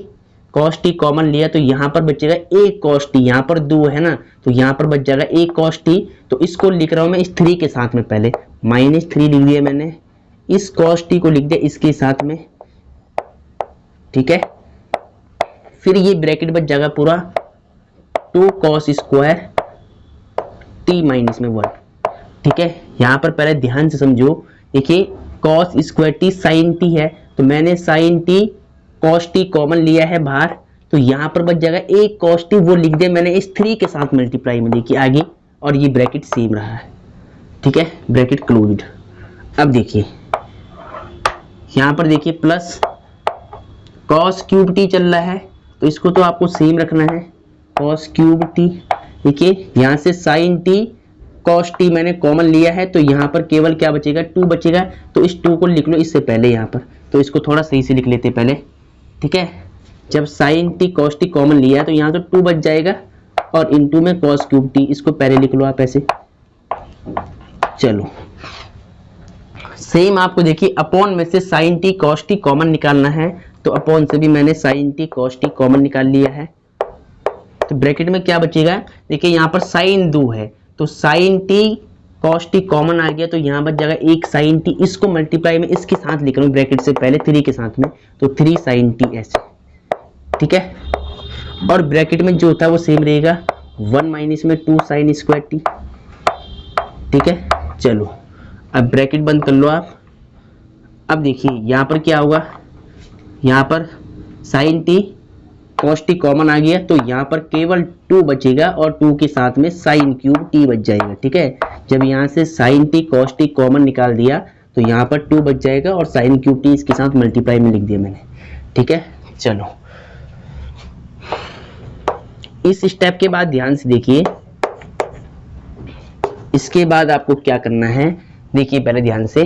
cos T common लिया तो यहाँ पर बचेगा एक कॉस टी, यहाँ पर 2 है ना, तो यहाँ पर बच जाएगा एक कॉस टी। तो इसको लिख रहा हूँ मैं इस 3 के साथ में, पहले -3 लिख दिया मैंने, इस कॉस टी को लिख दिया इसके साथ में, ठीक है। फिर ये ब्रैकेट बच जाएगा पूरा 2 कॉस स्क्वायर टी माइनस में 1, ठीक है। यहाँ पर पहले ध्यान से समझो, देखिए cos square t sine t है, तो मैंने sine T cos T common लिया है बाहर, तो यहाँ पर बच जाएगा एक कॉस टी, वो लिख दिया मैंने इस 3 के साथ मल्टीप्लाई में, देखिए आगे, और ये ब्रैकेट सेम रहा है, ठीक है, ब्रैकेट क्लोज्ड। अब देखिए यहाँ पर देखिए प्लस कॉस क्यूब टी चल रहा है, तो इसको तो आपको सेम रखना है, कॉस क्यूब टी। देखिए यहाँ से साइन टी कॉस टी मैंने कॉमन लिया है, तो यहाँ पर केवल क्या बचेगा, 2 बचेगा, तो इस 2 को लिख लो इससे पहले यहाँ पर, तो इसको थोड़ा सही से लिख लेते पहले, ठीक है। जब sine T cos T common लिया है तो यहाँ तो 2 बच जाएगा और इनटू में कॉस क्यूब टी, इसको पहले लिख लो आप ऐसे। चलो सेम आपको देखिए अपॉन में से sine T cos T common निकालना है, तो अपॉन से भी मैंने sine T cos T common निकाल लिया है, तो ब्रैकेट में क्या बचेगा, देखिए यहाँ पर साइन 2 है, तो sine T cos T common आ गया, तो यहाँ बच जाएगा एक साइन टी, इसको मल्टीप्लाई में इसके साथ लिख रहा हूँ ब्रैकेट से पहले 3 के साथ में, तो 3 साइन टी ऐसे, ठीक है। और ब्रैकेट में जो होता है वो सेम रहेगा, 1 माइनस में 2 साइन स्क्वायर टी, ठीक है। चलो अब ब्रैकेट बंद कर लो आप। अब देखिए यहाँ पर क्या होगा, यहाँ पर sine T cos T common आ गया, तो यहाँ पर केवल 2 बचेगा और 2 के साथ में साइन क्यूब टी बच जाएगा, ठीक है। जब यहाँ से sine T cos T common निकाल दिया तो यहाँ पर 2 बच जाएगा और साइन क्यूब टी इसके साथ मल्टीप्लाई में लिख दिया मैंने, ठीक है। चलो इस स्टेप के बाद ध्यान से देखिए, इसके बाद आपको क्या करना है, देखिए पहले ध्यान से,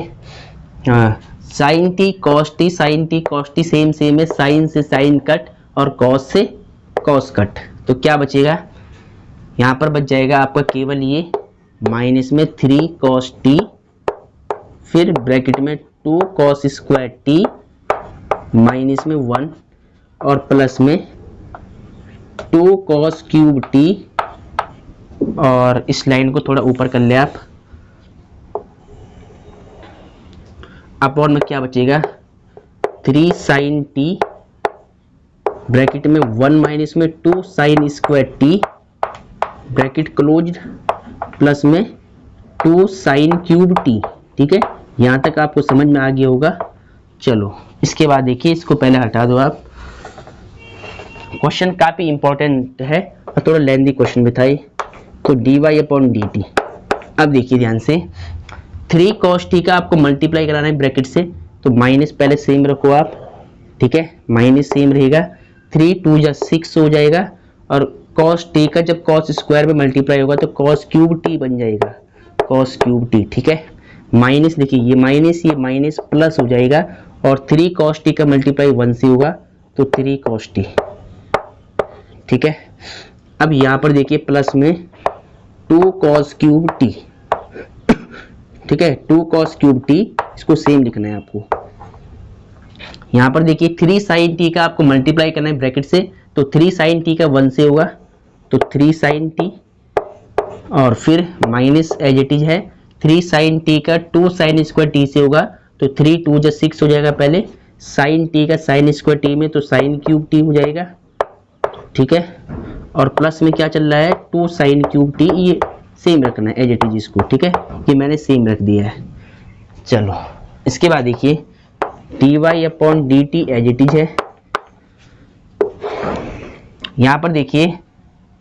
sine T cos t, sine T cos t same same है, साइन से साइन कट और कॉस से कॉस कट, तो क्या बचेगा, यहाँ पर बच जाएगा आपका केवल ये माइनस में 3 कॉस टी, फिर ब्रैकेट में 2 कॉस स्क्वायर टी माइनस में 1 और प्लस में 2 कॉस क्यूब टी, और इस लाइन को थोड़ा ऊपर कर ले आप, अपॉन में क्या बचेगा 3 साइन टी, ब्रैकेट में 1 माइनस में 2 sine square T, bracket closed, plus में 2 साइन क्यूब टी, ठीक है। यहाँ तक आपको समझ में आ गया होगा। चलो इसके बाद देखिए, इसको पहले हटा दो आप, क्वेश्चन काफ़ी इंपॉर्टेंट है और थोड़ा लेंथी क्वेश्चन भी था, तो dy अपॉन dt। अब देखिए ध्यान से, 3 cos t का आपको मल्टीप्लाई कराना है ब्रैकेट से, तो माइनस पहले सेम रखो आप, ठीक है, माइनस सेम रहेगा, 3 2 जा 6 हो जाएगा, और cos t का जब cos स्क्वायर में मल्टीप्लाई होगा तो cos क्यूब t बन जाएगा, कॉस क्यूब टी, ठीक है। माइनस, देखिए ये माइनस प्लस हो जाएगा और 3 कॉस टी का मल्टीप्लाई 1 से होगा तो 3 कॉस टी, ठीक है। अब यहाँ पर देखिए प्लस में 2 कॉस क्यूब टी, ठीक है, 2 कॉस क्यूब टी, इसको सेम लिखना है आपको। यहाँ पर देखिए 3 साइन टी का आपको मल्टीप्लाई करना है ब्रैकेट से, तो 3 साइन टी का 1 से होगा तो 3 साइन टी, और फिर माइनस एज इट इज है 3 साइन टी का 2 साइन स्क्वायर टी से होगा तो 3 2 जा 6 हो जाएगा पहले, साइन टी का साइन स्क्वायर टी में तो साइन क्यूब टी हो जाएगा, ठीक है। और प्लस में क्या चल रहा है 2 साइन क्यूब टी, ये सेम रखना है एज इट इज इसको, ठीक है, ये मैंने सेम रख दिया है। चलो इसके बाद देखिए d Y upon d t as it is है। यहाँ पर देखिए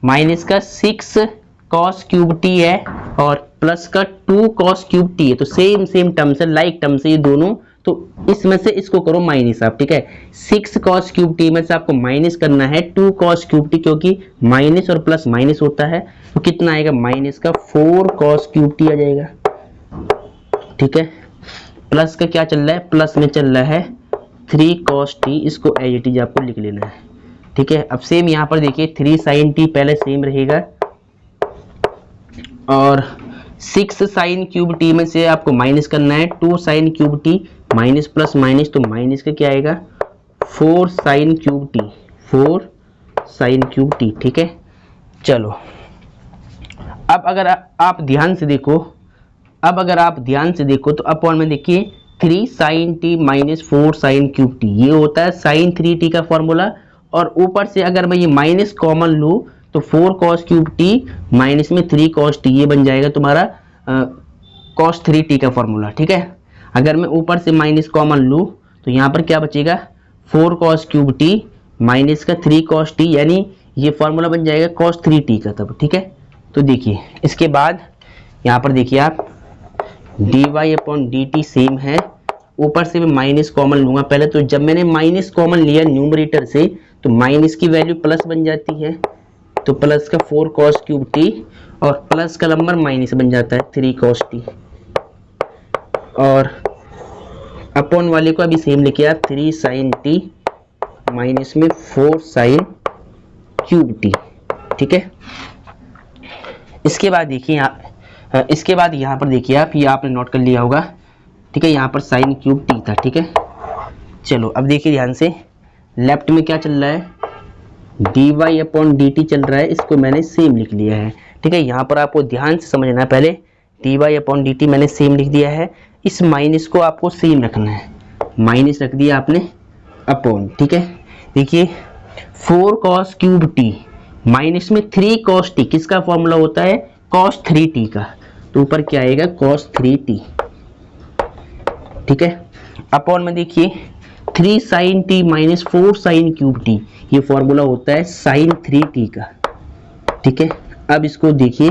माइनस का 6 कॉस क्यूब टी है और प्लस का 2 कॉस क्यूब टी है, तो सेम टर्म्स है, लाइक टर्म्स है ये दोनों, तो इसमें से इसको करो माइनस आप, ठीक है। 6 कॉस क्यूब टी में से आपको माइनस करना है 2 कॉस क्यूब टी, क्योंकि माइनस और प्लस माइनस होता है, तो कितना आएगा माइनस का 4 कॉस क्यूब टी आ जाएगा, ठीक है। प्लस का क्या चल रहा है, प्लस में चल रहा है 3 कॉस टी, इसको एज इट इज आपको लिख लेना है, ठीक है। अब सेम यहाँ पर देखिए 3 साइन टी पहले सेम रहेगा और 6 साइन क्यूब टी में से आपको माइनस करना है 2 sign cube T, minus plus minus तो माइनस का क्या आएगा 4 sine cube T, 4 sine cube T, ठीक है। चलो अब अगर आप ध्यान से देखो, तो अपॉन में देखिए 3 sine t minus 4 sine cube t, ये होता है साइन 3 टी का फॉर्मूला, और ऊपर से अगर मैं ये माइनस कॉमन लूँ तो 4 कॉस क्यूब टी माइनस में 3 कॉस टी, ये बन जाएगा तुम्हारा कॉस 3 टी का फॉर्मूला, ठीक है। अगर मैं ऊपर से माइनस कॉमन लूँ तो यहाँ पर क्या बचेगा 4 कॉस क्यूब टी माइनस का 3 कॉस टी, यानी ये फॉर्मूला बन जाएगा कॉस 3 टी का तब, ठीक है। तो देखिए इसके बाद यहाँ पर देखिए आप d Y upon d t same है, ऊपर से मैं माइनस कॉमन लूंगा पहले, तो जब मैंने माइनस कॉमन लिया न्यूमरेटर से तो माइनस की वैल्यू प्लस बन जाती है, तो प्लस का 4 कॉस क्यूब टी और प्लस का नंबर माइनस बन जाता है 3 कॉस टी, और अपॉन वाले को अभी सेम लिखे आप 3 साइन टी माइनस में 4 साइन क्यूब टी, ठीक है। इसके बाद देखिए यहाँ पर देखिए आप, ये आपने नोट कर लिया होगा, ठीक है, यहाँ पर साइन क्यूब टी था, ठीक है। चलो अब देखिए ध्यान से, लेफ्ट में क्या चल रहा है d Y upon d t चल रहा है, इसको मैंने सेम लिख लिया है, ठीक है। यहाँ पर आपको ध्यान से समझना है, पहले d Y upon d t मैंने सेम लिख दिया है, इस माइनस को आपको सेम रखना है, माइनस रख दिया आपने अपॉन, ठीक है। देखिए 4 कॉस क्यूब टी माइनस में 3 कॉस टी, किसका फॉर्मूला होता है कॉस 3 टी का, तो ऊपर क्या आएगा कॉस 3 टी, ठीक है। अपॉन में देखिए 3 sine t minus 4 sine cube t, ये फॉर्मूला होता है साइन 3 टी का, ठीक है। अब इसको देखिए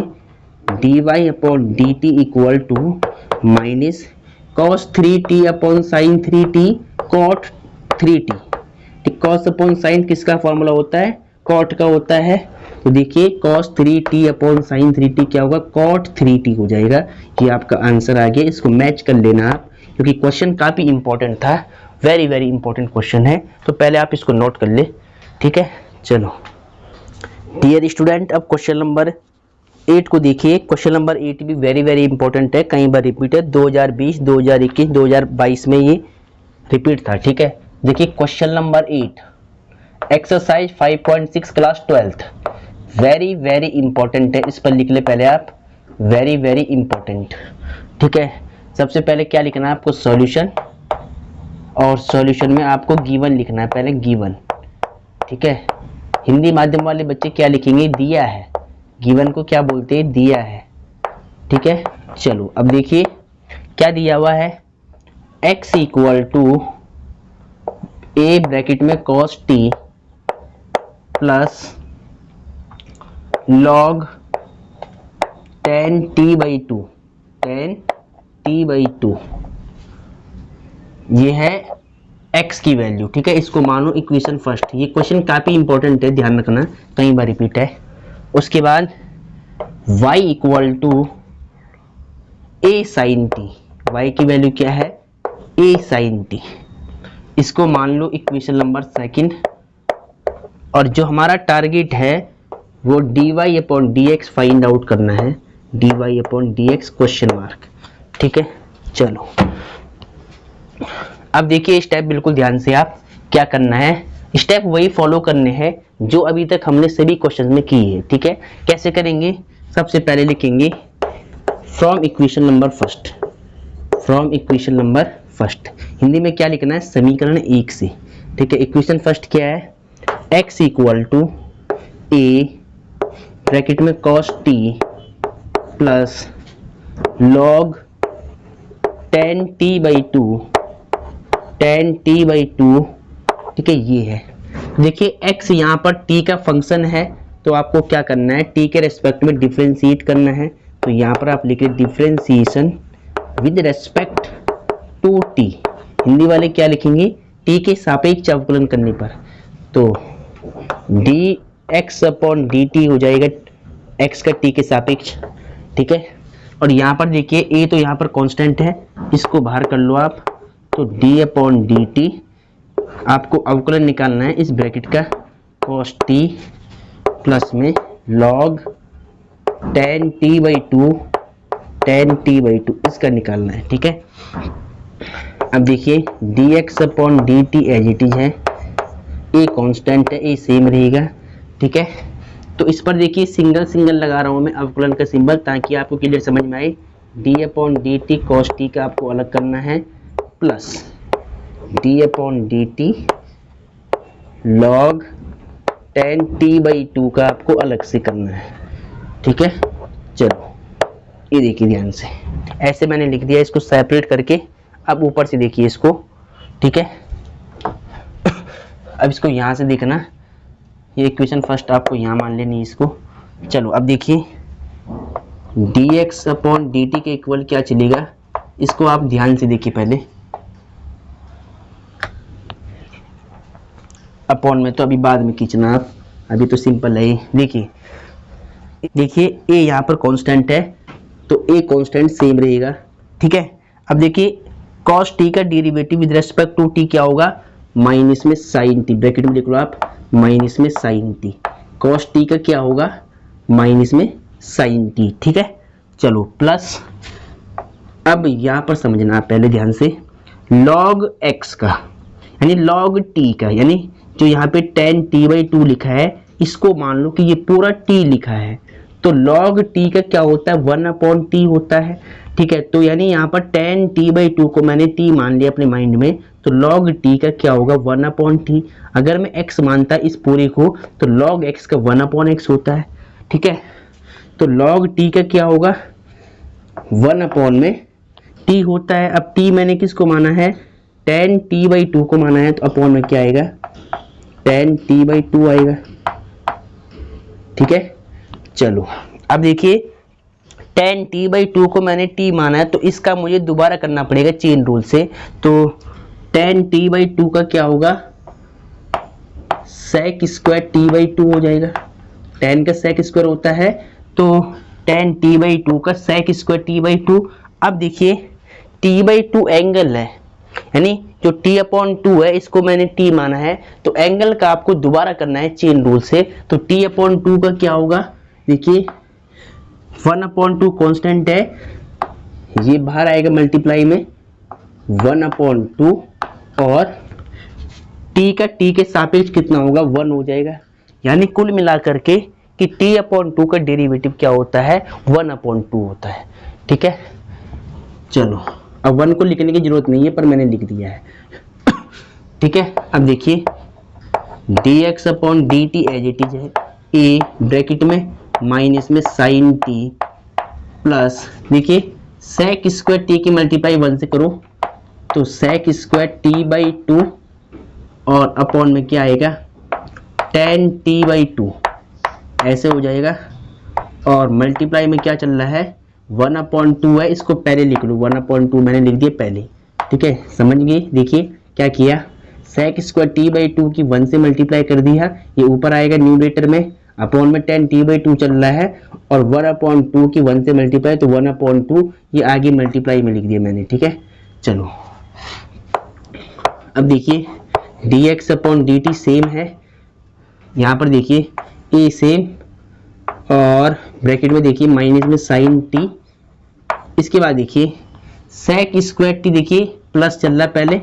d Y upon d t equal to minus cos 3 t upon sine 3 t cot 3 t, ठीक। कॉस अपॉन साइन किसका फॉर्मूला होता है कॉट का होता है, तो देखिए cos 3t upon sine 3t क्या होगा cot 3t हो जाएगा, ये आपका आंसर आ गया। इसको मैच कर लेना आप, क्योंकि क्वेश्चन काफ़ी इंपॉर्टेंट था, वेरी वेरी इंपॉर्टेंट क्वेश्चन है, तो पहले आप इसको नोट कर ले, ठीक है। चलो डियर स्टूडेंट, अब क्वेश्चन नंबर 8 को देखिए। क्वेश्चन नंबर 8 भी वेरी वेरी इंपॉर्टेंट है, कई बार रिपीट है, 2020 2021 2022 में ये रिपीट था, ठीक है। देखिए question number 8 exercise 5.6 class 12th, very very important है, इस पर लिख ले पहले आप, वेरी वेरी इंपॉर्टेंट, ठीक है। सबसे पहले क्या लिखना है आपको सॉल्यूशन, और सॉल्यूशन में आपको गिवन लिखना है पहले, गिवन, ठीक है। हिंदी माध्यम वाले बच्चे क्या लिखेंगे दिया है, गिवन को क्या बोलते हैं दिया है, ठीक है। चलो अब देखिए क्या दिया हुआ है, x equal to a bracket में cos t plus log 10t/2, 10t/2, ये है x की वैल्यू, ठीक है। इसको मानो इक्वेशन फर्स्ट, ये क्वेश्चन काफी इंपॉर्टेंट है, ध्यान रखना, कई बार रिपीट है। उसके बाद y equal to a sine t, y की वैल्यू क्या है ए साइन टी। इसको मान लो इक्वेशन नंबर सेकंड, और जो हमारा टारगेट है वो dy upon dx find out करना है, dy upon dx question mark. ठीक है, चलो अब देखिए स्टेप बिल्कुल ध्यान से आप क्या करना है, स्टेप वही फॉलो करने हैं जो अभी तक हमने सभी क्वेश्चन में किए हैं। ठीक है, कैसे करेंगे, सबसे पहले लिखेंगे from equation number first, from equation number first, Hindi में क्या लिखना है, समीकरण 1 से। ठीक है, इक्वेशन फर्स्ट क्या है, x equal to A bracket में cos t plus log tan t by two, tan t by two. ठीक है, ये है, देखिए x यहाँ पर t का फंक्शन है, तो आपको क्या करना है, t के रेस्पेक्ट में डिफरेंशिएट करना है। तो यहाँ पर आप लिखे differentiation with respect to t, Hindi वाले क्या लिखेंगे, t के सापेक्ष अवकलन करने पर, तो dx अपॉन dt हो जाएगा x का t के सापेक्ष। ठीक है, और यहाँ पर देखिए a तो यहाँ पर कांस्टेंट है, इसको बाहर कर लो आप, तो d अपॉन dt आपको अवकलन निकालना है इस ब्रैकेट का cos t प्लस में log tan t by two, tan t by two इसका निकालना है। ठीक है, अब देखिए dx upon dt as it is है, ए कांस्टेंट है, ए सेम रहेगा। ठीक है, तो इस पर देखिए सिंगल सिंगल लगा रहा हूँ मैं अवकलन का सिंबल, ताकि आपको क्लियर समझ में आए। d upon dt cos t का आपको अलग करना है, plus d upon dt log tan t by to का आपको अलग से करना है। ठीक है, चलो ये देखिए ध्यान से, ऐसे मैंने लिख दिया इसको सेपरेट करके। अब ऊपर से देखिए इसको, ठीक है, अब इसको यहाँ से देखना, ये इक्वेशन फर्स्ट आपको यहाँ मान लेनी है इसको। चलो अब देखिए dx अपॉन dt के इक्वल क्या चलेगा, इसको आप ध्यान से देखिए पहले, अपॉन में तो अभी बाद में खींचना आप, अभी तो सिंपल है। देखिए देखिए a यहाँ पर कांस्टेंट है, तो a कांस्टेंट सेम रहेगा। ठीक है, अब देखिए cos t का derivative with respect to t क्या होगा, माइनस में साइन t, ब्रैकेट में लिख लो आप माइनस में साइन t, cos t का क्या होगा माइनस में साइन t। ठीक है, चलो प्लस, अब यहाँ पर समझना आप पहले ध्यान से, log x का यानी log t का, यानी जो यहाँ पे tan t बाई टू लिखा है, इसको मान लो कि ये पूरा t लिखा है, तो log t का क्या होता है 1 अपॉन t होता है। ठीक है, तो यानी यहाँ पर tan t बाई टू को मैंने t मान लिया अपने माइंड में, तो log t का क्या होगा 1 अपॉन t। अगर मैं x मानता इस पूरे को, तो log x का 1 अपॉन x होता है। ठीक है, तो log t का क्या होगा 1 अपॉन में t होता है। अब t मैंने किसको माना है, tan t बाई टू को माना है, तो अपॉन में क्या आएगा tan t बाई टू आएगा। ठीक है, चलो अब देखिए tan t बाई टू को मैंने t माना है, तो इसका मुझे दोबारा करना पड़ेगा चेन रूल से। तो tan t बाई टू का क्या होगा sec square t by to हो जाएगा, tan का sec स्क्वायर होता है, तो tan t बाई टू का sec square t by to. अब देखिए t बाई टू एंगल है, यानी जो t अपॉन टू है इसको मैंने t माना है, तो एंगल का आपको दोबारा करना है चेन रूल से। तो t अपॉन टू का क्या होगा, देखिए 1 अपॉन टू कॉन्स्टेंट है, ये बाहर आएगा मल्टीप्लाई में 1 अपॉन टू, और t का t के सापेक्ष कितना होगा 1 हो जाएगा। यानी कुल मिला करके कि t अपॉन टू का डेरिवेटिव क्या होता है 1 अपॉन टू होता है। ठीक है, चलो अब 1 को लिखने की जरूरत नहीं है, पर मैंने लिख दिया है। ठीक है, अब देखिए dx upon dt as it is है, a ब्रैकेट में माइनस में साइन t प्लस, देखिए sec स्क्वायर t की मल्टीप्लाई 1 से करो, तो sec square t by two, और अपॉन में क्या आएगा tan t बाई टू, ऐसे हो जाएगा। और मल्टीप्लाई में क्या चल रहा है 1 अपॉन टू है, इसको पहले लिख लो, 1 अपॉन टू मैंने लिख दिया पहले। ठीक है, समझ गए। देखिए क्या किया, sec square t by to की 1 से मल्टीप्लाई कर दिया, ये ऊपर आएगा न्यूमरेटर में, अपॉन में tan t/2 चल रहा है और 1/2 की 1 से मल्टीप्लाई, तो 1/2 ये आगे मल्टीप्लाई में लिख दिया मैंने, ठीक है। चलो अब देखिए dx/dt सेम है, यहाँ पर देखिए a सेम और ब्रैकेट में देखिए माइनस में sin t। इसके बाद देखिए sec स्क्वायर t, देखिए प्लस चल रहा है पहले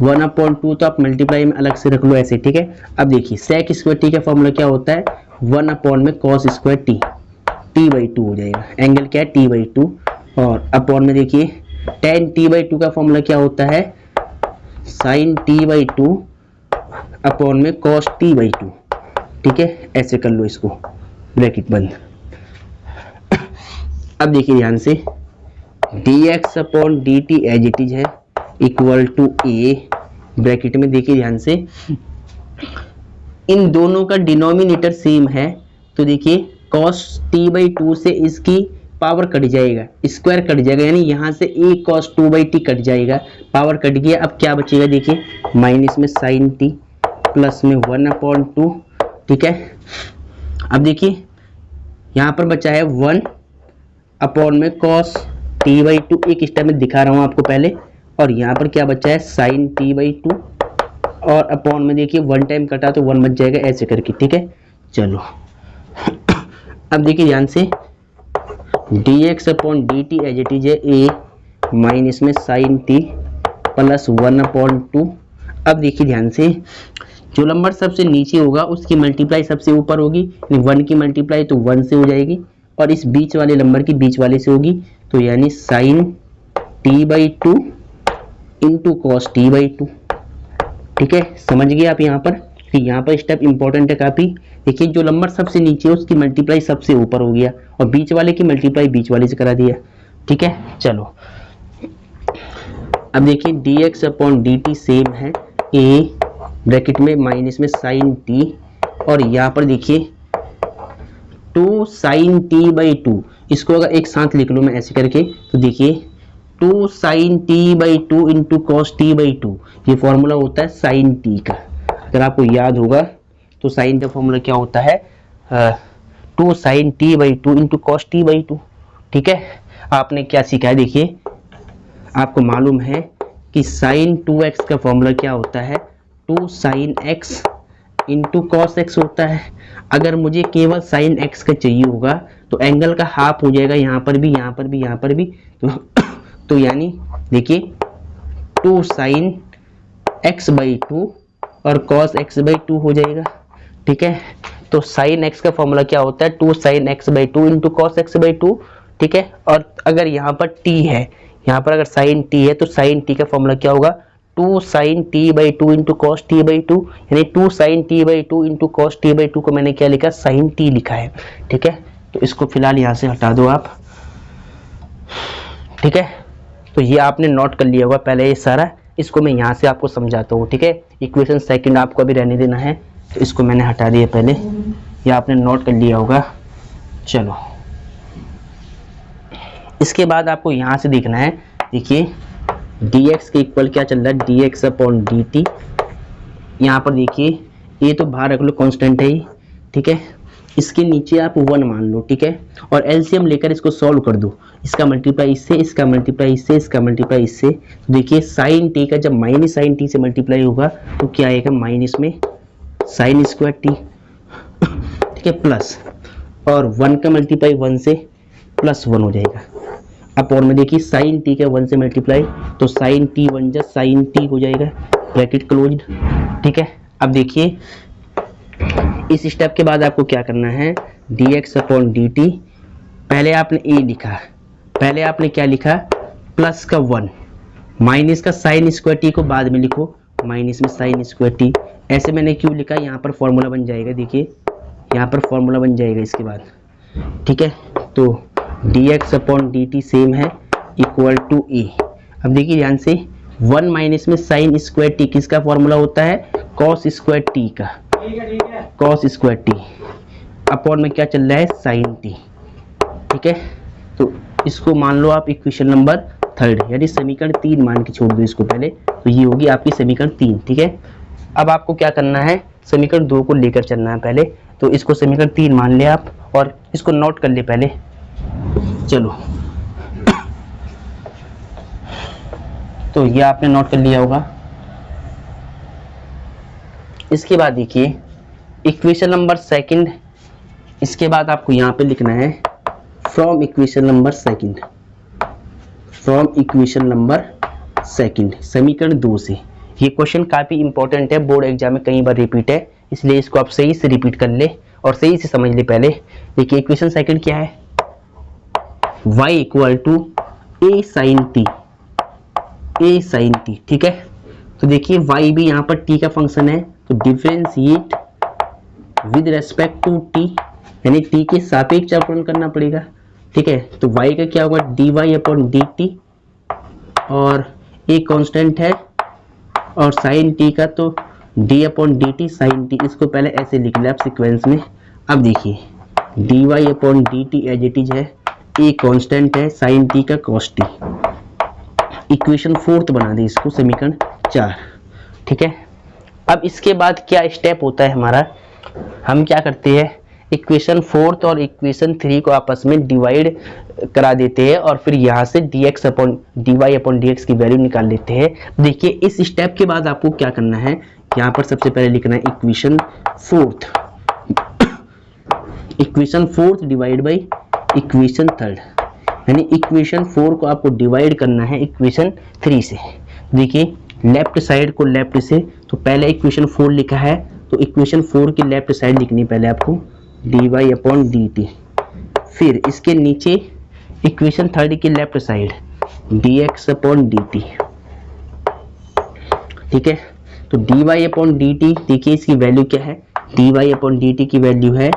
1/2, तो आप मल्टीप्लाई में अलग से रख लो ऐसे, ठीक है। अब देखिए sec स्क्वायर t का फॉर्मूला क्या होता है, 1 में cos स्क्वायर t, t/2 हो जाएगा। एंगल क्या है, t/2। और अपॉन में देखिए tan t/2 का फॉर्मूला क्या होता है, sin t/2 अपॉन में cos t/2, ठीक है। ऐसे कर लो इसको, ब्रैकेट बंद। अब देखिए ध्यान से dx/dt एज इट इज है इक्वल टू a, ब्रैकेट में देखिए ध्यान से, इन दोनों का डिनोमिनेटर सेम है, तो देखिए cos t/2 से इसकी पावर कट जाएगा, स्क्वायर कट जाएगा, यानी यहाँ से a cos 2/t कट जाएगा, पावर कट गया। अब क्या बचेगा, देखिए माइनस में sin t प्लस में 1/2, ठीक है। अब देखिए यहाँ पर बचा है 1 अपॉन में cos t/2, एक स्टेप में दिखा रहा हूँ आपको पहले, और यहाँ पर क्या बचा है sin t/2 और अपॉन में देखिए 1 टाइम कटा तो 1 बच जाएगा, ऐसे करके, ठीक है। चलो अब देखिए ध्यान से dx/dt एज इट इज है a माइनस में sin t प्लस 1/2। अब देखिए ध्यान से जो नंबर सबसे नीचे होगा उसकी मल्टीप्लाई सबसे ऊपर होगी, 1 की मल्टीप्लाई तो 1 से हो जाएगी, और इस बीच वाले नंबर की बीच वाले से होगी, तो यानी sin t/2 into cos t/2, ठीक है। समझ गए आप यहाँ पर कि यहाँ पर स्टेप इंपॉर्टेंट है काफी। देखिए जो नंबर सबसे नीचे है उसकी मल्टीप्लाई सबसे ऊपर हो गया और बीच वाले की मल्टीप्लाई बीच वाले से करा दिया, ठीक है। चलो अब देखिए dx/dt सेम है a ब्रैकेट में माइनस में sin t, और यहाँ पर देखिए 2 sin t/2, इसको अगर एक साथ लिख लो मैं ऐसे करके, तो देखिए 2 sin t/2 into cos t/2, ये फॉर्मूला होता है sin t का। अगर आपको याद होगा तो sin का फॉर्मूला क्या होता है, 2 sin t/2 into cos t/2, ठीक है। आपने क्या सीखा है, देखिए आपको मालूम है कि sin 2x का फॉर्मूला क्या होता है, 2 sin x into cos x होता है। अगर मुझे केवल sin x का चाहिए होगा तो एंगल का हाफ हो जाएगा, यहाँ पर भी, यहाँ पर भी, यहाँ पर भी, तो यानी देखिए 2 sin x/2 और cos x/2 हो जाएगा, ठीक है। तो sin x का फॉर्मूला क्या होता है, 2 sin x/2 into cos x/2, ठीक है। और अगर यहाँ पर t है, यहाँ पर अगर sin t है तो sin t का फॉर्मूला क्या होगा, 2 sin t/2 into cos t/2, यानी 2 sin t/2 into cos t/2 को मैंने क्या लिखा, sin t लिखा है, ठीक है। तो इसको फिलहाल यहाँ से हटा दो आप, ठीक है। तो ये आपने नोट कर लिया होगा पहले ये सारा, इसको मैं यहाँ से आपको समझाता हूँ, ठीक है। इक्वेशन सेकंड आपको अभी रहने देना है, तो इसको मैंने हटा दिया पहले, ये आपने नोट कर लिया होगा। चलो इसके बाद आपको यहाँ से देखना है, देखिए dx के इक्वल क्या चल रहा है, dx/dt। यहाँ पर देखिए ये तो बाहर रख लो, कांस्टेंट है ही, ठीक है। इसके नीचे आप 1 मान लो, ठीक है। और एलसीएम लेकर इसको सॉल्व कर दो, इसका मल्टीप्लाई इससे, इसका मल्टीप्लाई इससे, इसका मल्टीप्लाई इससे, तो देखिए sin t का जब माइनस sin t से मल्टीप्लाई होगा तो क्या आएगा, माइनस में sin स्क्वायर t, ठीक है, प्लस, और 1 का मल्टीप्लाई 1 से प्लस 1 हो जाएगा। अपॉन में देखिए sin t का 1 से मल्टीप्लाई तो sin t 1 जा sin t हो जाएगा, ब्रैकेट क्लोज्ड, ठीक है। अब देखिए इस स्टेप के बाद आपको क्या करना है, dx/dt, पहले आपने a लिखा, पहले आपने क्या लिखा, प्लस का 1, माइनस का sin स्क्वायर t को बाद में लिखो, माइनस में sin स्क्वायर t, ऐसे मैंने क्यों लिखा, यहाँ पर फॉर्मूला बन जाएगा, देखिए यहाँ पर फॉर्मूला बन जाएगा इसके बाद, ठीक है। तो dx/dt सेम है इक्वल टू a। अब देखिए ध्यान से 1 माइनस में sin स्क्वायर t किसका फॉर्मूला होता है, cos स्क्वायर t का, cos स्क्वायर t अपॉन में क्या चल रहा है, sin t, ठीक है। तो इसको मान लो आप इक्वेशन नंबर 3, यानी समीकरण 3 मान के छोड़ दो इसको पहले, तो ये होगी आपकी समीकरण 3, ठीक है। अब आपको क्या करना है, समीकरण 2 को लेकर चलना है पहले, तो इसको समीकरण 3 मान ले आप और इसको नोट कर ले पहले। चलो तो ये आपने नोट कर लिया होगा। इसके बाद देखिए इक्वेशन नंबर सेकंड, इसके बाद आपको यहाँ पे लिखना है from equation number second, from equation number second समीकरण 2 से। ये क्वेश्चन काफी इंपॉर्टेंट है, बोर्ड एग्जाम में कई बार रिपीट है, इसलिए इसको आप सही से रिपीट कर ले और सही से समझ ले। पहले देखिए इक्वेशन सेकंड क्या है, y equal to a sine t, a sine t, ठीक है। तो देखिए y भी यहाँ पर t का फंक्शन है, तो differentiate with respect to t, यानी t के सापेक्ष अवकलन करना पड़ेगा, ठीक है। तो y का क्या होगा dy अपॉन dt, और a कांस्टेंट है, और साइन t का तो d upon dt sine t, इसको पहले ऐसे लिख ले आप सीक्वेंस में। अब देखिए dy upon dt as it is है, a कांस्टेंट है, साइन t का cos t। इक्वेशन 4 बना दे इसको, समीकरण 4, ठीक है। अब इसके बाद क्या स्टेप होता है हमारा, हम क्या करते हैं इक्वेशन 4 और इक्वेशन 3 को आपस में डिवाइड करा देते हैं और फिर यहाँ से dx upon dy upon dx की वैल्यू निकाल लेते हैं। देखिए इस स्टेप के बाद आपको क्या करना है, यहाँ पर सबसे पहले लिखना है equation 4, equation 4 divide by equation 3, यानी इक्वेशन 4 को आपको डिवाइड करना है इक्वेशन 3 से। देखिए लेफ्ट साइड को लेफ्ट से, तो पहले इक्वेशन 4 लिखा है, तो इक्वेशन 4 की लेफ्ट साइड लिखनी पहले आपको dy अपॉन dt, फिर इसके नीचे इक्वेशन 3 की left side dx upon dt, ठीक है। तो dy अपॉन dt देखिए इसकी वैल्यू क्या है, dy अपॉन dt की वैल्यू है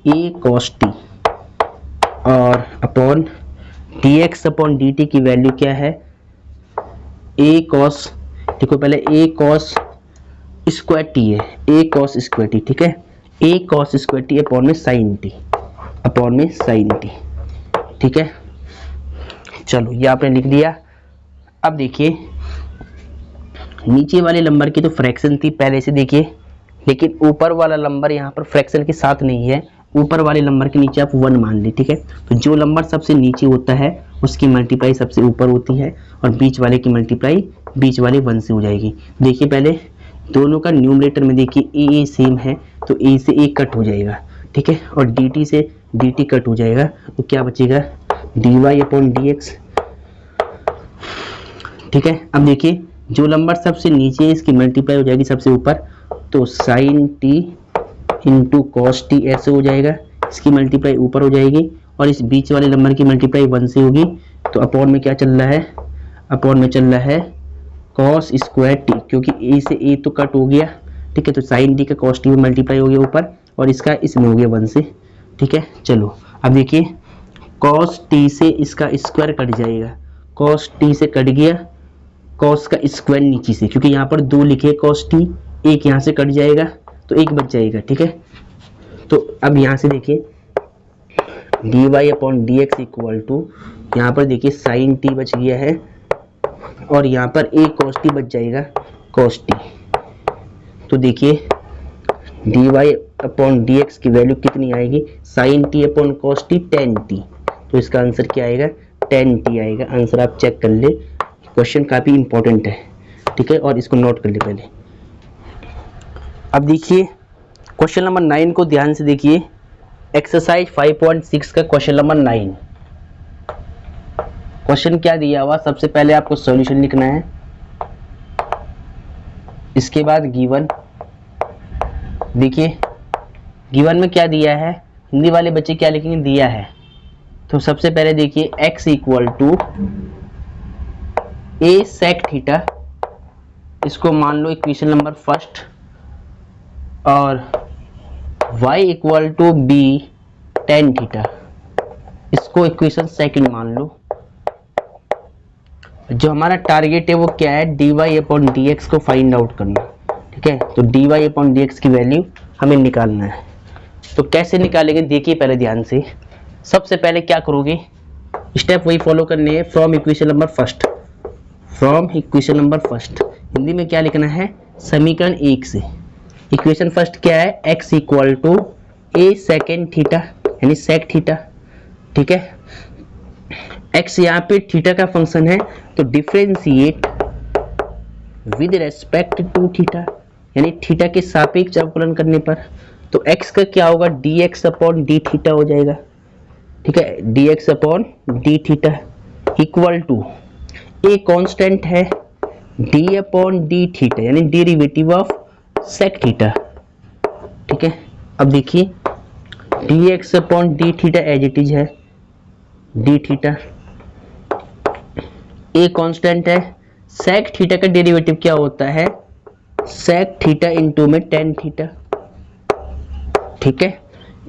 a cos t, और अपॉन dx अपॉन dt की वैल्यू क्या है a cos, देखो पहले a cos स्क्वायर टी है, a cos स्क्वायर टी, ठीक है, a cos square T upon में साइन टी, अपॉन में साइन टी, ठीक है। चलो ये आपने लिख दिया। अब देखिए नीचे वाले नंबर की तो फ्रैक्शन थी पहले से, देखिए, लेकिन ऊपर वाला नंबर यहाँ पर फ्रैक्शन के साथ नहीं है, ऊपर वाले नंबर के नीचे आप 1 मान ली, ठीक है। तो जो नंबर सबसे नीचे होता है उसकी मल्टीप्लाई सबसे ऊपर होती है, और बीच वाले की मल्टीप्लाई बीच वाले 1 से हो जाएगी। देखिए पहले दोनों का न्यूमरेटर में देखिए ए सेम है, तो ए से ए कट हो जाएगा, ठीक है, और dt से dt कट हो जाएगा, तो क्या बचेगा dy अपॉन dx, ठीक है। अब देखिए जो नंबर सबसे नीचे है इसकी मल्टीप्लाई हो जाएगी सबसे ऊपर, तो sine t into cos t ऐसे हो जाएगा, इसकी मल्टीप्लाई ऊपर हो जाएगी, और इस बीच वाले नंबर की मल्टीप्लाई 1 से होगी, तो अपॉन में क्या चल रहा है, अपॉन में चल रहा है कॉस स्क्वायर टी, क्योंकि ए से ए तो कट हो गया, ठीक है, तो साइन टी का कॉस टी में मल्टीप्लाई हो गया ऊपर, और इसका इसमें हो गया 1 से, ठीक है। चलो अब देखिए कॉस टी से इसका स्क्वायर कट जाएगा, कॉस टी से कट गया, कॉस का स्क्वायर नीचे से, क्योंकि यहाँ पर 2 लिखे कॉस टी, एक यहाँ से कट जाएगा तो एक बच जाएगा, ठीक है। तो अब यहाँ से देखिए dy upon dx equal to, यहाँ पर देखिए साइन टी बच गया है, और यहाँ पर a cos t बच जाएगा cos t। तो देखिए dy अपॉन dx की वैल्यू कितनी आएगी, sine t upon cos t tan t, तो इसका आंसर क्या आएगा tan t आएगा। आंसर आप चेक कर ले, क्वेश्चन काफ़ी इंपॉर्टेंट है, ठीक है, और इसको नोट कर ले पहले। अब देखिए क्वेश्चन नंबर 9 को ध्यान से देखिए, एक्सरसाइज 5.6 का क्वेश्चन नंबर 9। क्वेश्चन क्या दिया हुआ, सबसे पहले आपको सॉल्यूशन लिखना है, इसके बाद गिवन। देखिए गिवन में क्या दिया है, हिंदी वाले बच्चे क्या लिखेंगे, दिया है, तो सबसे पहले देखिए x equal to a sec theta, इसको मान लो इक्वेशन नंबर फर्स्ट, और y equal to b tan theta, इसको इक्वेशन सेकंड मान लो। जो हमारा टारगेट है वो क्या है, dy अपॉन dx को फाइंड आउट करना, ठीक है। तो dy अपॉन dx की वैल्यू हमें निकालना है, तो कैसे निकालेंगे देखिए पहले ध्यान से। सबसे पहले क्या करोगे, स्टेप वही फॉलो करने हैं, from equation number first, from equation number first, Hindi में क्या लिखना है, समीकरण 1 से। इक्वेशन फर्स्ट क्या है, x equal to a second theta यानी सेक थीटा, ठीक है। एक्स यहाँ पे थीटा का फंक्शन है, तो differentiate with respect to theta यानी थीटा के सापेक्ष अवकलन करने पर, तो एक्स का क्या होगा, d x upon D theta हो जाएगा, ठीक है। D x upon D theta equal to a constant है डी अपॉन डी थीटा यानी डेरिवेटिव ऑफ सेक थीटा, ठीक है। अब देखिए d x upon D theta as it is है डी थीटा, ए कांस्टेंट है, सेक थीटा का डेरिवेटिव क्या होता है, सेक थीटा इंटू में टेन थीटा, ठीक है।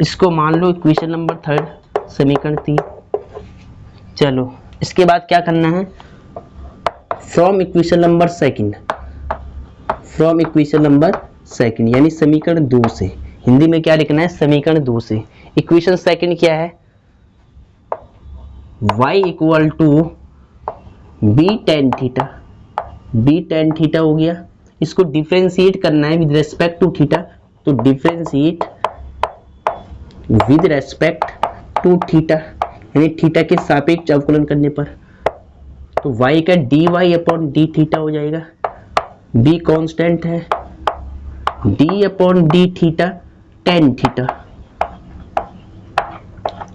इसको मान लो इक्वेशन नंबर 3 समीकरण 3। चलो इसके बाद क्या करना है, from equation number 2, from equation number 2 यानी समीकरण 2 से, हिंदी में क्या लिखना है, समीकरण 2 से। इक्वेशन 2 क्या है, y equal to b tan theta, b tan theta हो गया। इसको डिफरेंशिएट करना है विद रेस्पेक्ट टू थीटा, तो differentiate with respect to theta यानी थीटा के सापेक्ष अवकलन करने पर, तो y का d Y upon D theta हो जाएगा, b कांस्टेंट है, d upon D theta tan theta.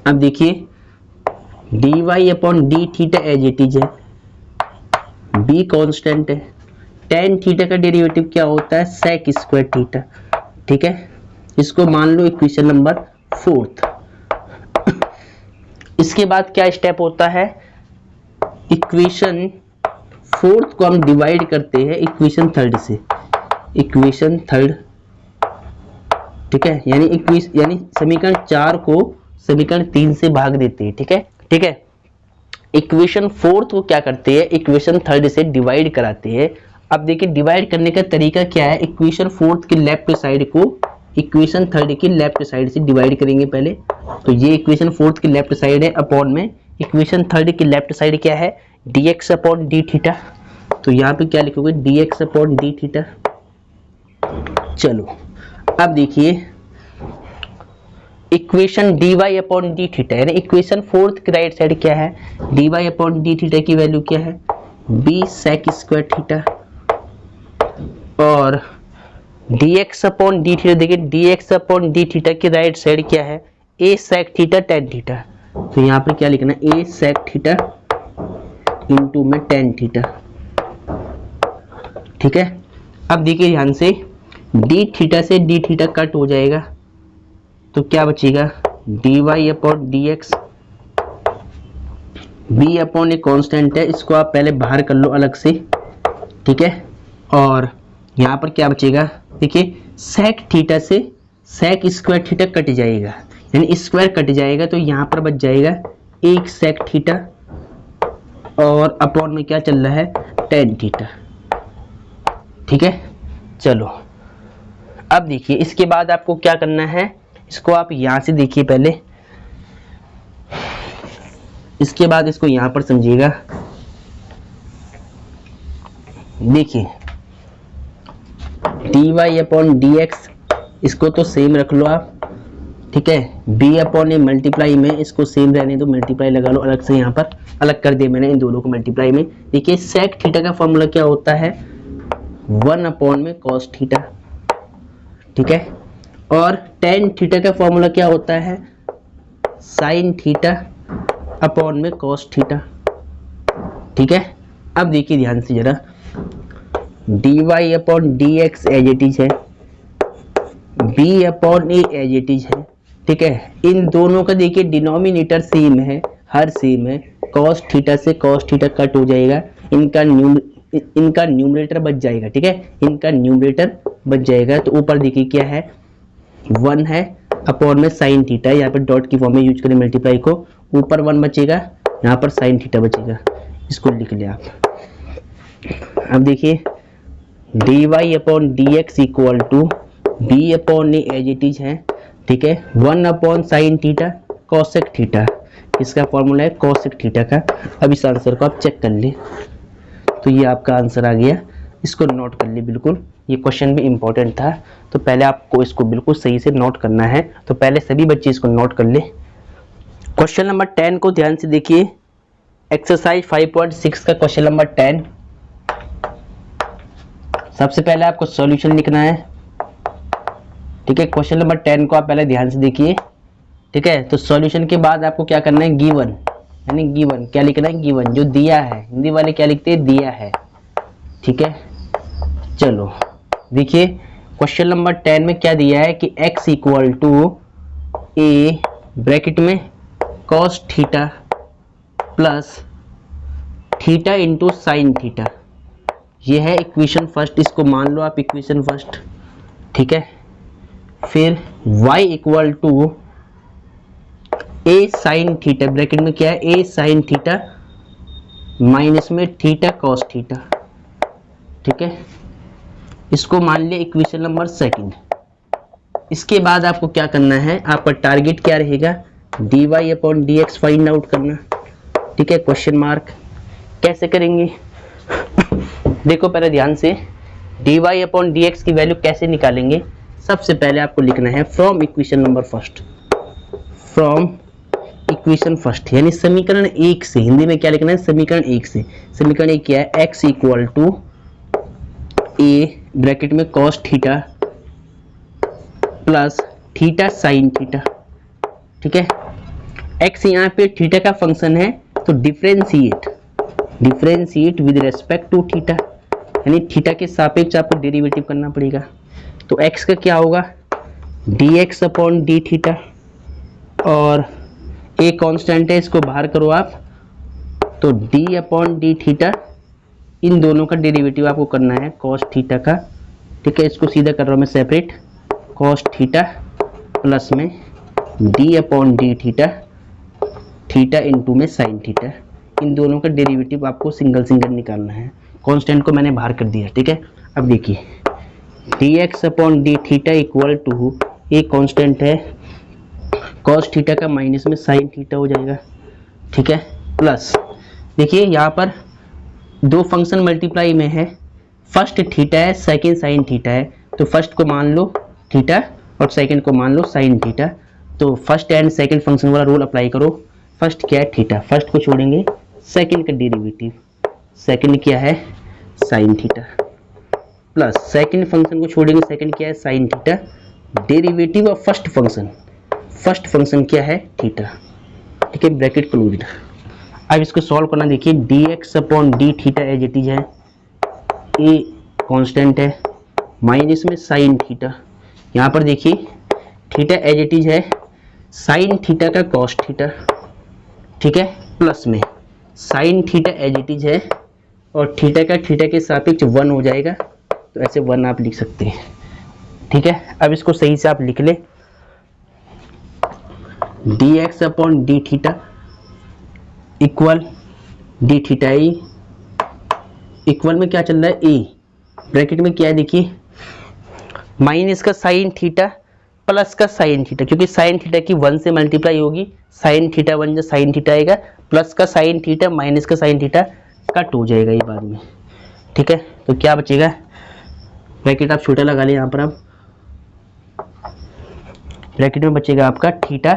अब देखिए d Y upon D theta as it is है, b कांस्टेंट है, टेन थीटा का डेरिवेटिव क्या होता है, सेक स्क्वायर थीटा, ठीक है। इसको मान लो इक्वेशन नंबर 4। इसके बाद क्या स्टेप होता है, इक्वेशन 4 को हम डिवाइड करते हैं इक्वेशन 3 से, इक्वेशन 3, ठीक है। यानी समीकरण 4 को समीकरण 3 से भाग देते हैं, ठीक है, ठीक है। इक्वेशन 4 को क्या करते हैं, इक्वेशन 3 से डिवाइड कराते हैं। अब देखिए डिवाइड करने का तरीका क्या है, इक्वेशन 4 की लेफ्ट साइड को इक्वेशन 3 की लेफ्ट साइड से डिवाइड करेंगे पहले, तो ये इक्वेशन 4 की लेफ्ट साइड है, अपॉन में इक्वेशन 3 की लेफ्ट साइड क्या है, d x upon D theta, तो यहाँ पे क्या लिखोगे, d x upon D theta. चलो अब देखिए equation d Y upon D theta यानी इक्वेशन 4 की राइट साइड क्या है, d Y upon D theta की वैल्यू क्या है, बी सेक स्क्वायर थीटा, और d x upon D theta, देखिए d x upon D theta की राइट साइड क्या है, a sec theta tan theta, तो यहाँ पर क्या लिखना है, ए सेक थीटा इंटू में टेन थीटा, ठीक है। अब देखिए ध्यान से डी थीटा से डी थीटा कट हो जाएगा, तो क्या बचेगा, d Y upon D x, b upon a constant है, इसको आप पहले बाहर कर लो अलग से, ठीक है। और यहाँ पर क्या बचेगा, देखिए सेक थीटा से सेक स्क्वायर थीटा कट जाएगा यानी स्क्वायर कट जाएगा, तो यहाँ पर बच जाएगा एक सेक थीटा और अपॉन में क्या चल रहा है, टेन थीटा, ठीक है। चलो अब देखिए इसके बाद आपको क्या करना है, इसको आप यहां से देखिए पहले, इसके बाद इसको यहां पर समझिएगा। देखिए d Y upon D x, इसको तो सेम रख लो आप, ठीक है। बी अपॉन ए मल्टीप्लाई में इसको सेम रहने दो, मल्टीप्लाई लगा लो अलग से, यहाँ पर अलग कर दिया मैंने इन दोनों को मल्टीप्लाई में। देखिए सेक थीटा का फॉर्मूला क्या होता है, 1 अपॉन में कॉस थीटा, ठीक है। और टेन थीटा का फॉर्मूला क्या होता है, साइन थीटा अपॉन में कॉस थीटा, ठीक है। अब देखिए ध्यान से जरा, D Y upon D X as it is है, B upon A as it is है, ठीक है। इन दोनों का देखिए डिनोमिनेटर सेम है, हर सेम है, कॉस थीटा से कॉस थीटा कट हो जाएगा, इनका न्यूमरेटर बच जाएगा, ठीक है, इनका न्यूमरेटर बच जाएगा। तो ऊपर देखिए क्या है, 1 है अपॉन में साइन थीटा, यहाँ पर डॉट की फॉर्म में यूज करें मल्टीप्लाई को, ऊपर 1 बचेगा, यहाँ पर साइन थीटा बचेगा, इसको लिख लिया आप। अब देखिए d Y upon D x equal to b upon A as it is है, ठीक है, 1 upon sine theta cosec theta, इसका फॉर्मूला है कॉसेक थीटा का। अब इस आंसर को आप चेक कर ले, तो ये आपका आंसर आ गया, इसको नोट कर ले बिल्कुल, ये क्वेश्चन भी इंपॉर्टेंट था, तो पहले आपको इसको बिल्कुल सही से नोट करना है। तो पहले सभी बच्चे इसको नोट कर ले। क्वेश्चन नंबर 10 को ध्यान से देखिए, एक्सरसाइज 5.6 का क्वेश्चन नंबर 10। सबसे पहले आपको सॉल्यूशन लिखना है, ठीक है। क्वेश्चन नंबर 10 को आप पहले ध्यान से देखिए, ठीक है। तो सॉल्यूशन के बाद आपको क्या करना है, गिवन, यानी गिवन क्या लिखना है, गिवन जो दिया है, हिंदी वाले क्या लिखते हैं, दिया है, ठीक है। चलो देखिए क्वेश्चन नंबर 10 में क्या दिया है कि x equal to A bracket में cos theta plus theta into sine theta, ये है इक्वेशन फर्स्ट, इसको मान लो आप इक्वेशन फर्स्ट, ठीक है। फिर y equal to a sine theta, bracket में क्या है, ए साइन थीटा माइनस में थीटा कॉस थीटा, ठीक है। इसको मान लिया इक्वेशन नंबर सेकंड। इसके बाद आपको क्या करना है, आपका टारगेट क्या रहेगा, dy upon dx find out करना, ठीक है। क्वेश्चन मार्क कैसे करेंगे देखो पहले ध्यान से, dy अपॉन dx की वैल्यू कैसे निकालेंगे। सबसे पहले आपको लिखना है from equation number first, from equation first यानी समीकरण 1 से, हिंदी में क्या लिखना है, समीकरण 1 से। समीकरण 1 क्या है, x equal to A bracket में cos theta plus theta sine theta, ठीक है। x यहाँ पे थीटा का फंक्शन है, तो differentiate with respect to theta, यानी थीटा के सापेक्ष आपको डेरिवेटिव करना पड़ेगा। तो x का क्या होगा, dx अपॉन डी थीटा, और a कांस्टेंट है, इसको बाहर करो आप, तो d अपॉन डी थीटा, इन दोनों का डेरिवेटिव आपको करना है cos थीटा का, ठीक है। इसको सीधा कर रहा हूँ मैं सेपरेट, cos थीटा प्लस में d upon D theta, theta into में साइन थीटा, इन दोनों का डेरिवेटिव आपको सिंगल सिंगल निकालना है। कांस्टेंट को मैंने बाहर कर दिया, ठीक है। अब देखिए dx upon D theta equal to, a constant है, cos थीटा का माइनस में साइन थीटा हो जाएगा, ठीक है। प्लस देखिए यहाँ पर दो फंक्शन मल्टीप्लाई में है, फर्स्ट थीटा है, सेकंड साइन थीटा है, तो फर्स्ट को मान लो थीटा और सेकंड को मान लो साइन थीटा। तो फर्स्ट एंड सेकंड फंक्शन वाला रूल अप्लाई करो। फर्स्ट क्या है, थीटा, फर्स्ट को छोड़ेंगे, सेकंड का डेरिवेटिव, सेकंड क्या है, sine theta, plus second function को छोड़ेंगे, सेकंड क्या है, sine theta, derivative of first function क्या है, थीटा, ठीक है। Bracket closed. अब इसको सॉल्व करना, देखिए dx upon D theta as it is है, ए कांस्टेंट है, माइनस में साइन थीटा, यहाँ पर देखिए थीटा एज इट इज है, साइन थीटा का कॉस थीटा, ठीक है, प्लस में sine theta as it is है, और थीटा का थीटा के सापेक्ष 1 हो जाएगा, तो ऐसे 1 आप लिख सकते हैं, ठीक है। अब इसको सही से आप लिख ले, dx upon D theta equal D theta E, equal में क्या चल रहा है, ए ब्रैकेट में क्या है, देखिए माइनस का साइन थीटा प्लस का साइन थीटा, क्योंकि साइन थीटा की 1 से मल्टीप्लाई होगी, साइन थीटा 1 जो साइन थीटा आएगा, प्लस का साइन थीटा माइनस का साइन थीटा कट हो जाएगा ये बाद में, ठीक है। तो क्या बचेगा, ब्रैकेट आप छोटा लगा ले यहाँ पर, आप ब्रैकेट में बचेगा आपका थीटा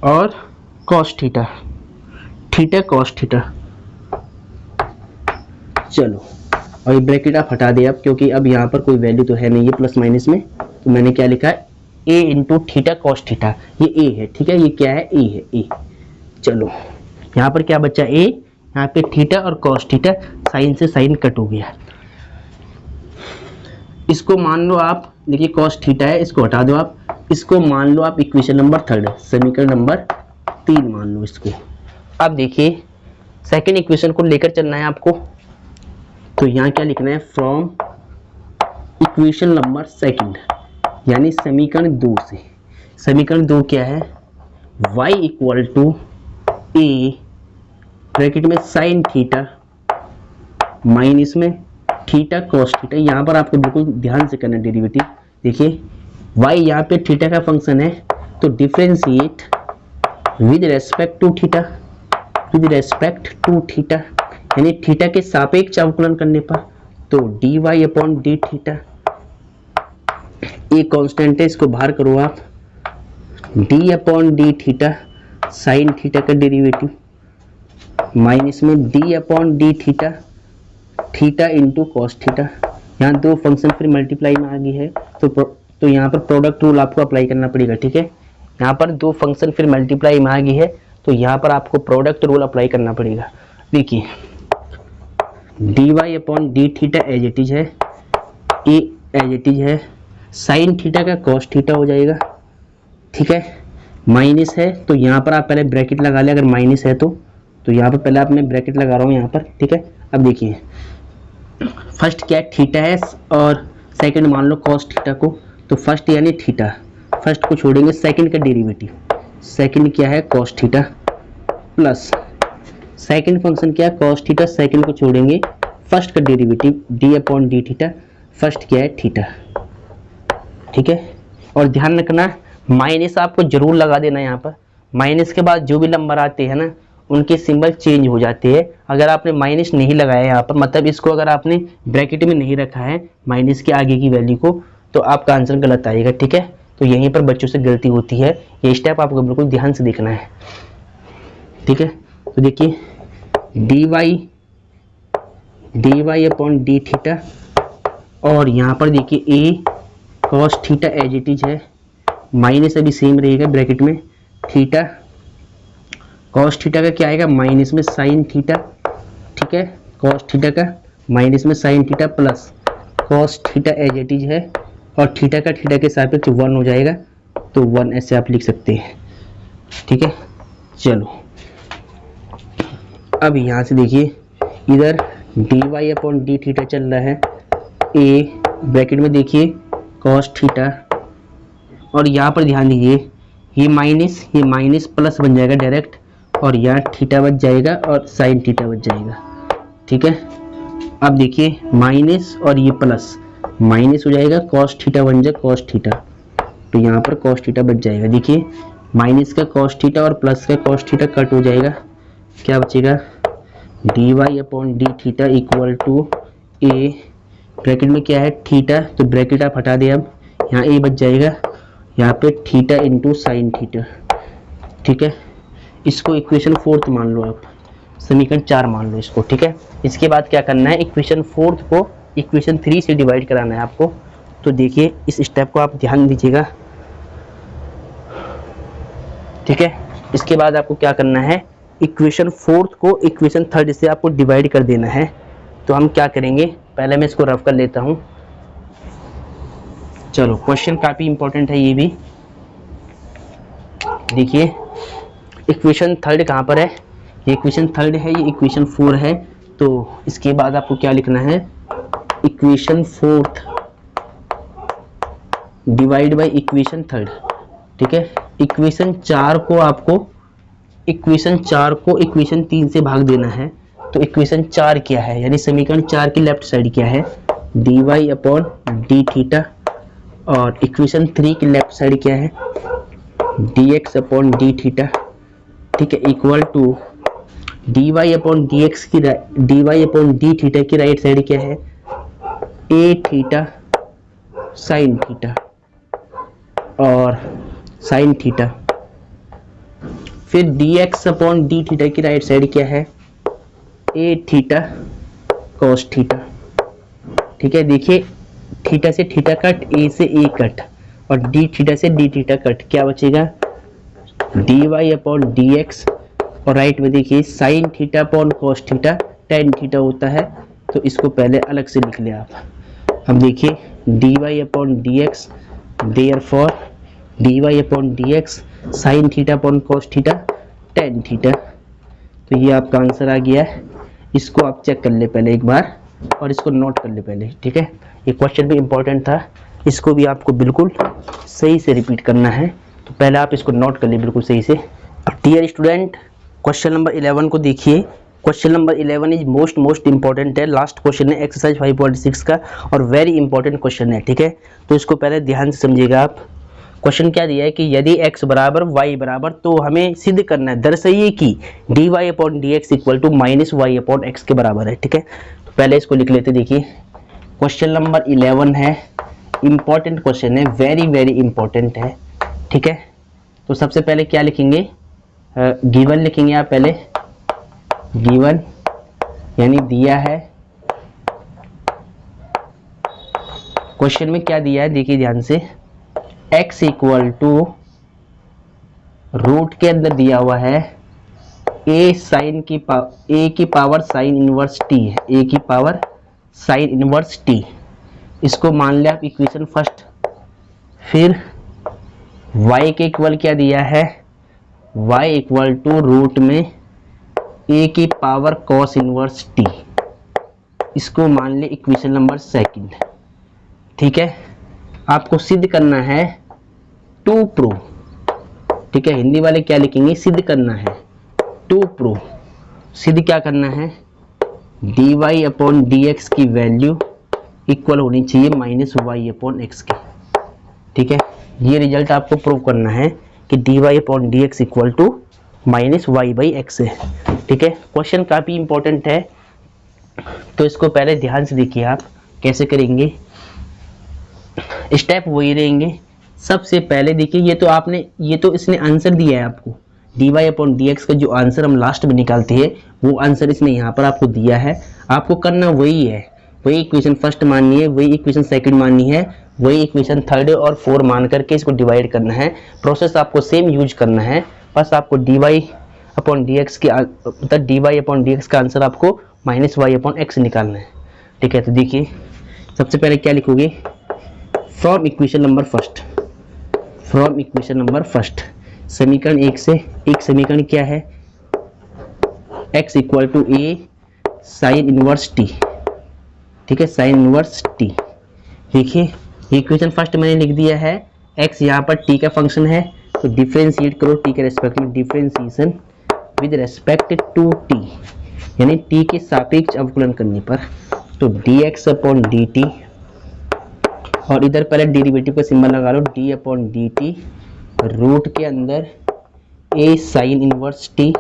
और cos theta, theta cos theta. चलो और ये ब्रैकेट आप हटा दे अब, क्योंकि अब यहाँ पर कोई वैल्यू तो है नहीं है प्लस माइनस में, तो मैंने क्या लिखा है, a into theta cos theta, ये a है, ठीक है, ये क्या है, a है, a। चलो यहाँ पर क्या बचा, a, यहाँ पे थीटा और कॉस थीटा, साइन से साइन कट हो गया। इसको मान लो आप, देखिए कॉस थीटा है, इसको हटा दो आप, इसको मान लो आप इक्वेशन नंबर 3, समीकरण नंबर 3 मान लो इसको। अब देखिए सेकंड इक्वेशन को लेकर चलना है आपको, तो यहाँ क्या लिखना है, फ्रॉम इक्वेशन नंबर 2 यानी समीकरण 2 से। समीकरण 2 क्या है, y equal to A bracket में साइन थीटा माइनस में थीटा कॉस थीटा, यहाँ पर आपको बिल्कुल ध्यान से करना डेरिवेटिव। देखिए y यहाँ पे थीटा का फंक्शन है, तो differentiate with respect to theta, यानी थीटा के सापेक्ष अवकलन करने पर तो dy अपॉन डी थीटा, एक कांस्टेंट है, इसको बाहर करो आप, d upon D theta sine theta का डेरिवेटिव माइनस में d upon D theta theta into cos theta. यहाँ दो फंक्शन फिर मल्टीप्लाई में आ गई है तो यहाँ पर प्रोडक्ट रूल आपको अप्लाई करना पड़ेगा, ठीक है। यहाँ पर दो फंक्शन फिर मल्टीप्लाई में आ गई है तो यहाँ पर आपको प्रोडक्ट रूल अप्लाई करना पड़ेगा। देखिए dy upon D theta as it is है, ए एज इट इज है, साइन थीटा का कॉस थीटा हो जाएगा, ठीक है। माइनस है तो यहाँ पर आप पहले ब्रैकेट लगा लें, अगर माइनस है तो यहाँ पर पहले आप मैं ब्रैकेट लगा रहा हूँ यहाँ पर, ठीक है। अब देखिए फर्स्ट क्या थीटा है और सेकंड मान लो कॉस थीटा को, तो फर्स्ट यानी थीटा, फर्स्ट को छोड़ेंगे, सेकंड का डेरिवेटिव, सेकंड क्या है cos theta, plus second function क्या है कॉस थीटा, सेकंड को छोड़ेंगे, फर्स्ट का derivative D upon D theta, first क्या है थीटा, ठीक है। और ध्यान रखना माइनस आपको जरूर लगा देना यहाँ पर, माइनस के बाद जो भी नंबर आते हैं ना उनके सिंबल चेंज हो जाते हैं। अगर आपने माइनस नहीं लगाया यहाँ पर, मतलब इसको अगर आपने ब्रैकेट में नहीं रखा है माइनस के आगे की वैल्यू को, तो आपका आंसर गलत आएगा, ठीक है। तो यहीं पर बच्चों से गलती होती है, ये स्टेप आपको बिल्कुल ध्यान से देखना है, ठीक है। तो देखिए dy अपॉन डी थीटा, और यहाँ पर देखिए A cos theta as it is है, माइनस अभी सेम रहेगा ब्रैकेट में, थीटा कॉस थीटा का क्या आएगा माइनस में साइन थीटा, ठीक है, कॉस थीटा का माइनस में sine theta, plus cos theta as it is है, और थीटा का थीटा के सापेक्ष 1 हो जाएगा, तो 1 ऐसे आप लिख सकते हैं, ठीक है। चलो अब यहाँ से देखिए इधर dy अपॉन डी थीटा चल रहा है, ए ब्रैकेट में देखिए कॉस थीटा, और यहाँ पर ध्यान दीजिए ये माइनस प्लस बन जाएगा डायरेक्ट, और यहाँ थीटा बच जाएगा और साइन थीटा बच जाएगा, ठीक है। अब देखिए माइनस और ये प्लस, माइनस हो जाएगा कॉस थीटा बन जाएगा कॉस थीटा, तो यहाँ पर कॉस थीटा बच जाएगा। देखिए माइनस का कॉस थीटा और प्लस का कॉस थीटा कट हो जाएगा, क्या बचेगा dy upon D theta equal to A, bracket में क्या है थीटा, तो ब्रैकेट आप हटा दें, अब यहाँ ए बच जाएगा, यहाँ पे थीटा इंटू साइन थीटा, ठीक है। इसको इक्वेशन 4 मान लो आप, समीकरण 4 मान लो इसको, ठीक है। इसके बाद क्या करना है, इक्वेशन 4 को इक्वेशन 3 से डिवाइड कराना है आपको। तो देखिए इस स्टेप को आप ध्यान दीजिएगा, ठीक है। इसके बाद आपको क्या करना है, इक्वेशन 4 को इक्वेशन 3 से आपको डिवाइड कर देना है। तो हम क्या करेंगे, पहले मैं इसको रफ कर लेता हूँ। चलो क्वेश्चन काफ़ी इंपॉर्टेंट है ये भी। देखिए इक्वेशन 3 कहाँ पर है, ये इक्वेशन 3 है, ये इक्वेशन 4 है। तो इसके बाद आपको क्या लिखना है, इक्वेशन 4 डिवाइड बाय इक्वेशन 3, ठीक है। इक्वेशन 4 को इक्वेशन 3 से भाग देना है। तो इक्वेशन 4 क्या है, यानी समीकरण 4 की लेफ्ट साइड क्या है, dy अपॉन डी थीटा, और इक्वेशन 3 की लेफ्ट साइड क्या है, dx अपॉन डी थीटा, ठीक है, equal to dy upon D theta की राइट साइड क्या है, a थीटा साइन थीटा और साइन थीटा। फिर dx अपॉन डी थीटा की राइट साइड क्या है, a थीटा cos थीटा, ठीक है। देखिए थीटा से थीटा कट, a से a कट, और d थीटा से d थीटा कट, क्या बचेगा dy अपॉन dx, और राइट में देखिए sign theta upon cos theta tan theta होता है, तो इसको पहले अलग से लिख ले आप। अब देखिए dy upon dx, therefore dy upon dx sign theta upon cos theta tan theta. तो ये आपका आंसर आ गया है। इसको आप चेक कर ले पहले एक बार, और इसको नोट कर ले पहले, ठीक है। ये क्वेश्चन भी इंपॉर्टेंट था, इसको भी आपको बिल्कुल सही से रिपीट करना है। तो पहले आप इसको नोट कर ले बिल्कुल सही से। डियर स्टूडेंट, क्वेश्चन नंबर 11 को देखिए। Question number 11 is most important है, लास्ट क्वेश्चन है एक्सरसाइज 5.6 का, और वेरी इंपॉर्टेंट क्वेश्चन है, ठीक है। तो इसको पहले ध्यान से समझिएगा आप। क्वेश्चन क्या दिया है कि यदि x बराबर y बराबर, तो हमें सिद्ध करना है, दर्शाइए कि dy upon D x equal to minus y upon x के बराबर है, ठीक है। तो पहले इसको लिख लेते, देखिए क्वेश्चन नंबर 11 है, इंपॉर्टेंट क्वेश्चन है, वेरी वेरी इंपॉर्टेंट है, ठीक है। तो सबसे पहले क्या लिखेंगे, गिवन लिखेंगे आप पहले, गिवन यानी दिया है। क्वेश्चन में क्या दिया है देखिए ध्यान से, x इक्वल टू रूट के अंदर दिया हुआ है a की पावर साइन इनवर्स t है, a की पावर साइन इनवर्स t, इसको मान लिया आप इक्वेशन फर्स्ट। फिर y के इक्वल क्या दिया है, y इक्वल टू रूट में a की पावर कॉस इनवर्स t, इसको मान ले इक्वेशन नंबर सेकंड, ठीक है। आपको सिद्ध करना है टू प्रूव, ठीक है। हिंदी वाले क्या लिखेंगे, सिद्ध करना है, टू प्रूव, सिद्ध क्या करना है, dy अपॉन dx की वैल्यू इक्वल होनी चाहिए माइनस y अपॉन x के, ठीक है। ये रिजल्ट आपको प्रूव करना है कि dy upon dx equal to minus y by x है, ठीक है। क्वेश्चन काफ़ी इंपॉर्टेंट है, तो इसको पहले ध्यान से देखिए आप कैसे करेंगे। स्टेप वही रहेंगे। सबसे पहले देखिए, ये तो इसने आंसर दिया है आपको, dy अपॉन dx का जो आंसर हम लास्ट में निकालते हैं वो आंसर इसने यहाँ पर आपको दिया है। आपको करना वही है, वही इक्वेशन फर्स्ट माननी है, वही इक्वेशन सेकंड माननी है, वही इक्वेशन थर्ड और फोर मान करके इसको डिवाइड करना है। प्रोसेस आपको सेम यूज करना है, बस आपको dy अपॉन dx का आंसर आपको माइनस y अपॉन एक्स निकालना है, ठीक है। तो देखिए सबसे पहले क्या लिखोगे, फ्रॉम इक्वेशन नंबर फर्स्ट, समीकरण एक से, एक समीकरण क्या है, x equal to a sine inverse t, ठीक है, साइन इनवर्स t। देखिए इक्वेशन फर्स्ट मैंने लिख दिया है, x यहाँ पर t का फंक्शन है, तो डिफरेंशिएट करो t के रेस्पेक्ट में, differentiation with respect to t, यानी t के सापेक्ष अवकलन करने पर, तो dx अपॉन dt, और इधर पहले डेरिवेटिव का सिंबल लगा लो, d अपॉन dt रूट के अंदर a साइन इनवर्स t,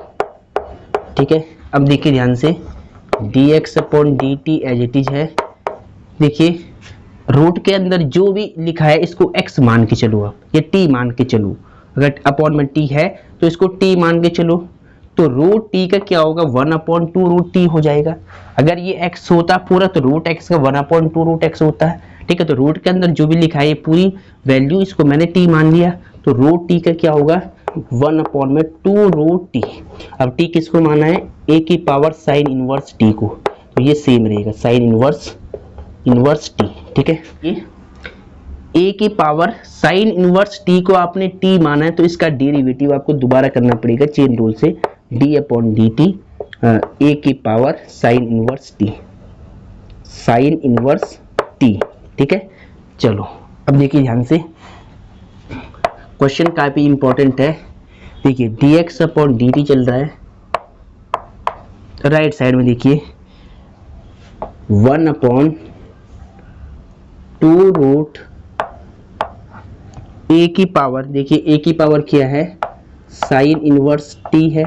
ठीक है। अब देखिए ध्यान से, dx upon dt as it is है। देखिए रूट के अंदर जो भी लिखा है इसको x मान के चलो, आप ये t मान के चलो, अगर अपॉन में t है तो इसको t मान के चलो, तो रूट t का क्या होगा, 1/2 रूट t हो जाएगा। अगर ये x होता पूरा तो रूट x का 1/2 रूट x होता है, ठीक है। तो रूट के अंदर जो भी लिखा है ये पूरी वैल्यू, इसको मैंने t मान लिया, तो रूट t का क्या होगा, 1/2 रूट t। अब t किसको माना है, a की पावर साइन इनवर्स t को, तो ये सेम रहेगा, साइन इनवर्स t, ठीक है। ये a की पावर साइन इनवर्स t को आपने t माना है, तो इसका डेरिवेटिव आपको दोबारा करना पड़ेगा चेन रूल से, d अपॉन dt a की पावर साइन इनवर्स t, ठीक है। चलो अब देखिए ध्यान से, क्वेश्चन काफी इंपॉर्टेंट है। देखिए dx अपॉन dt चल रहा है, राइट साइड में देखिए 1/2 रूट a की पावर, देखिए a की पावर क्या है, साइन इनवर्स t है,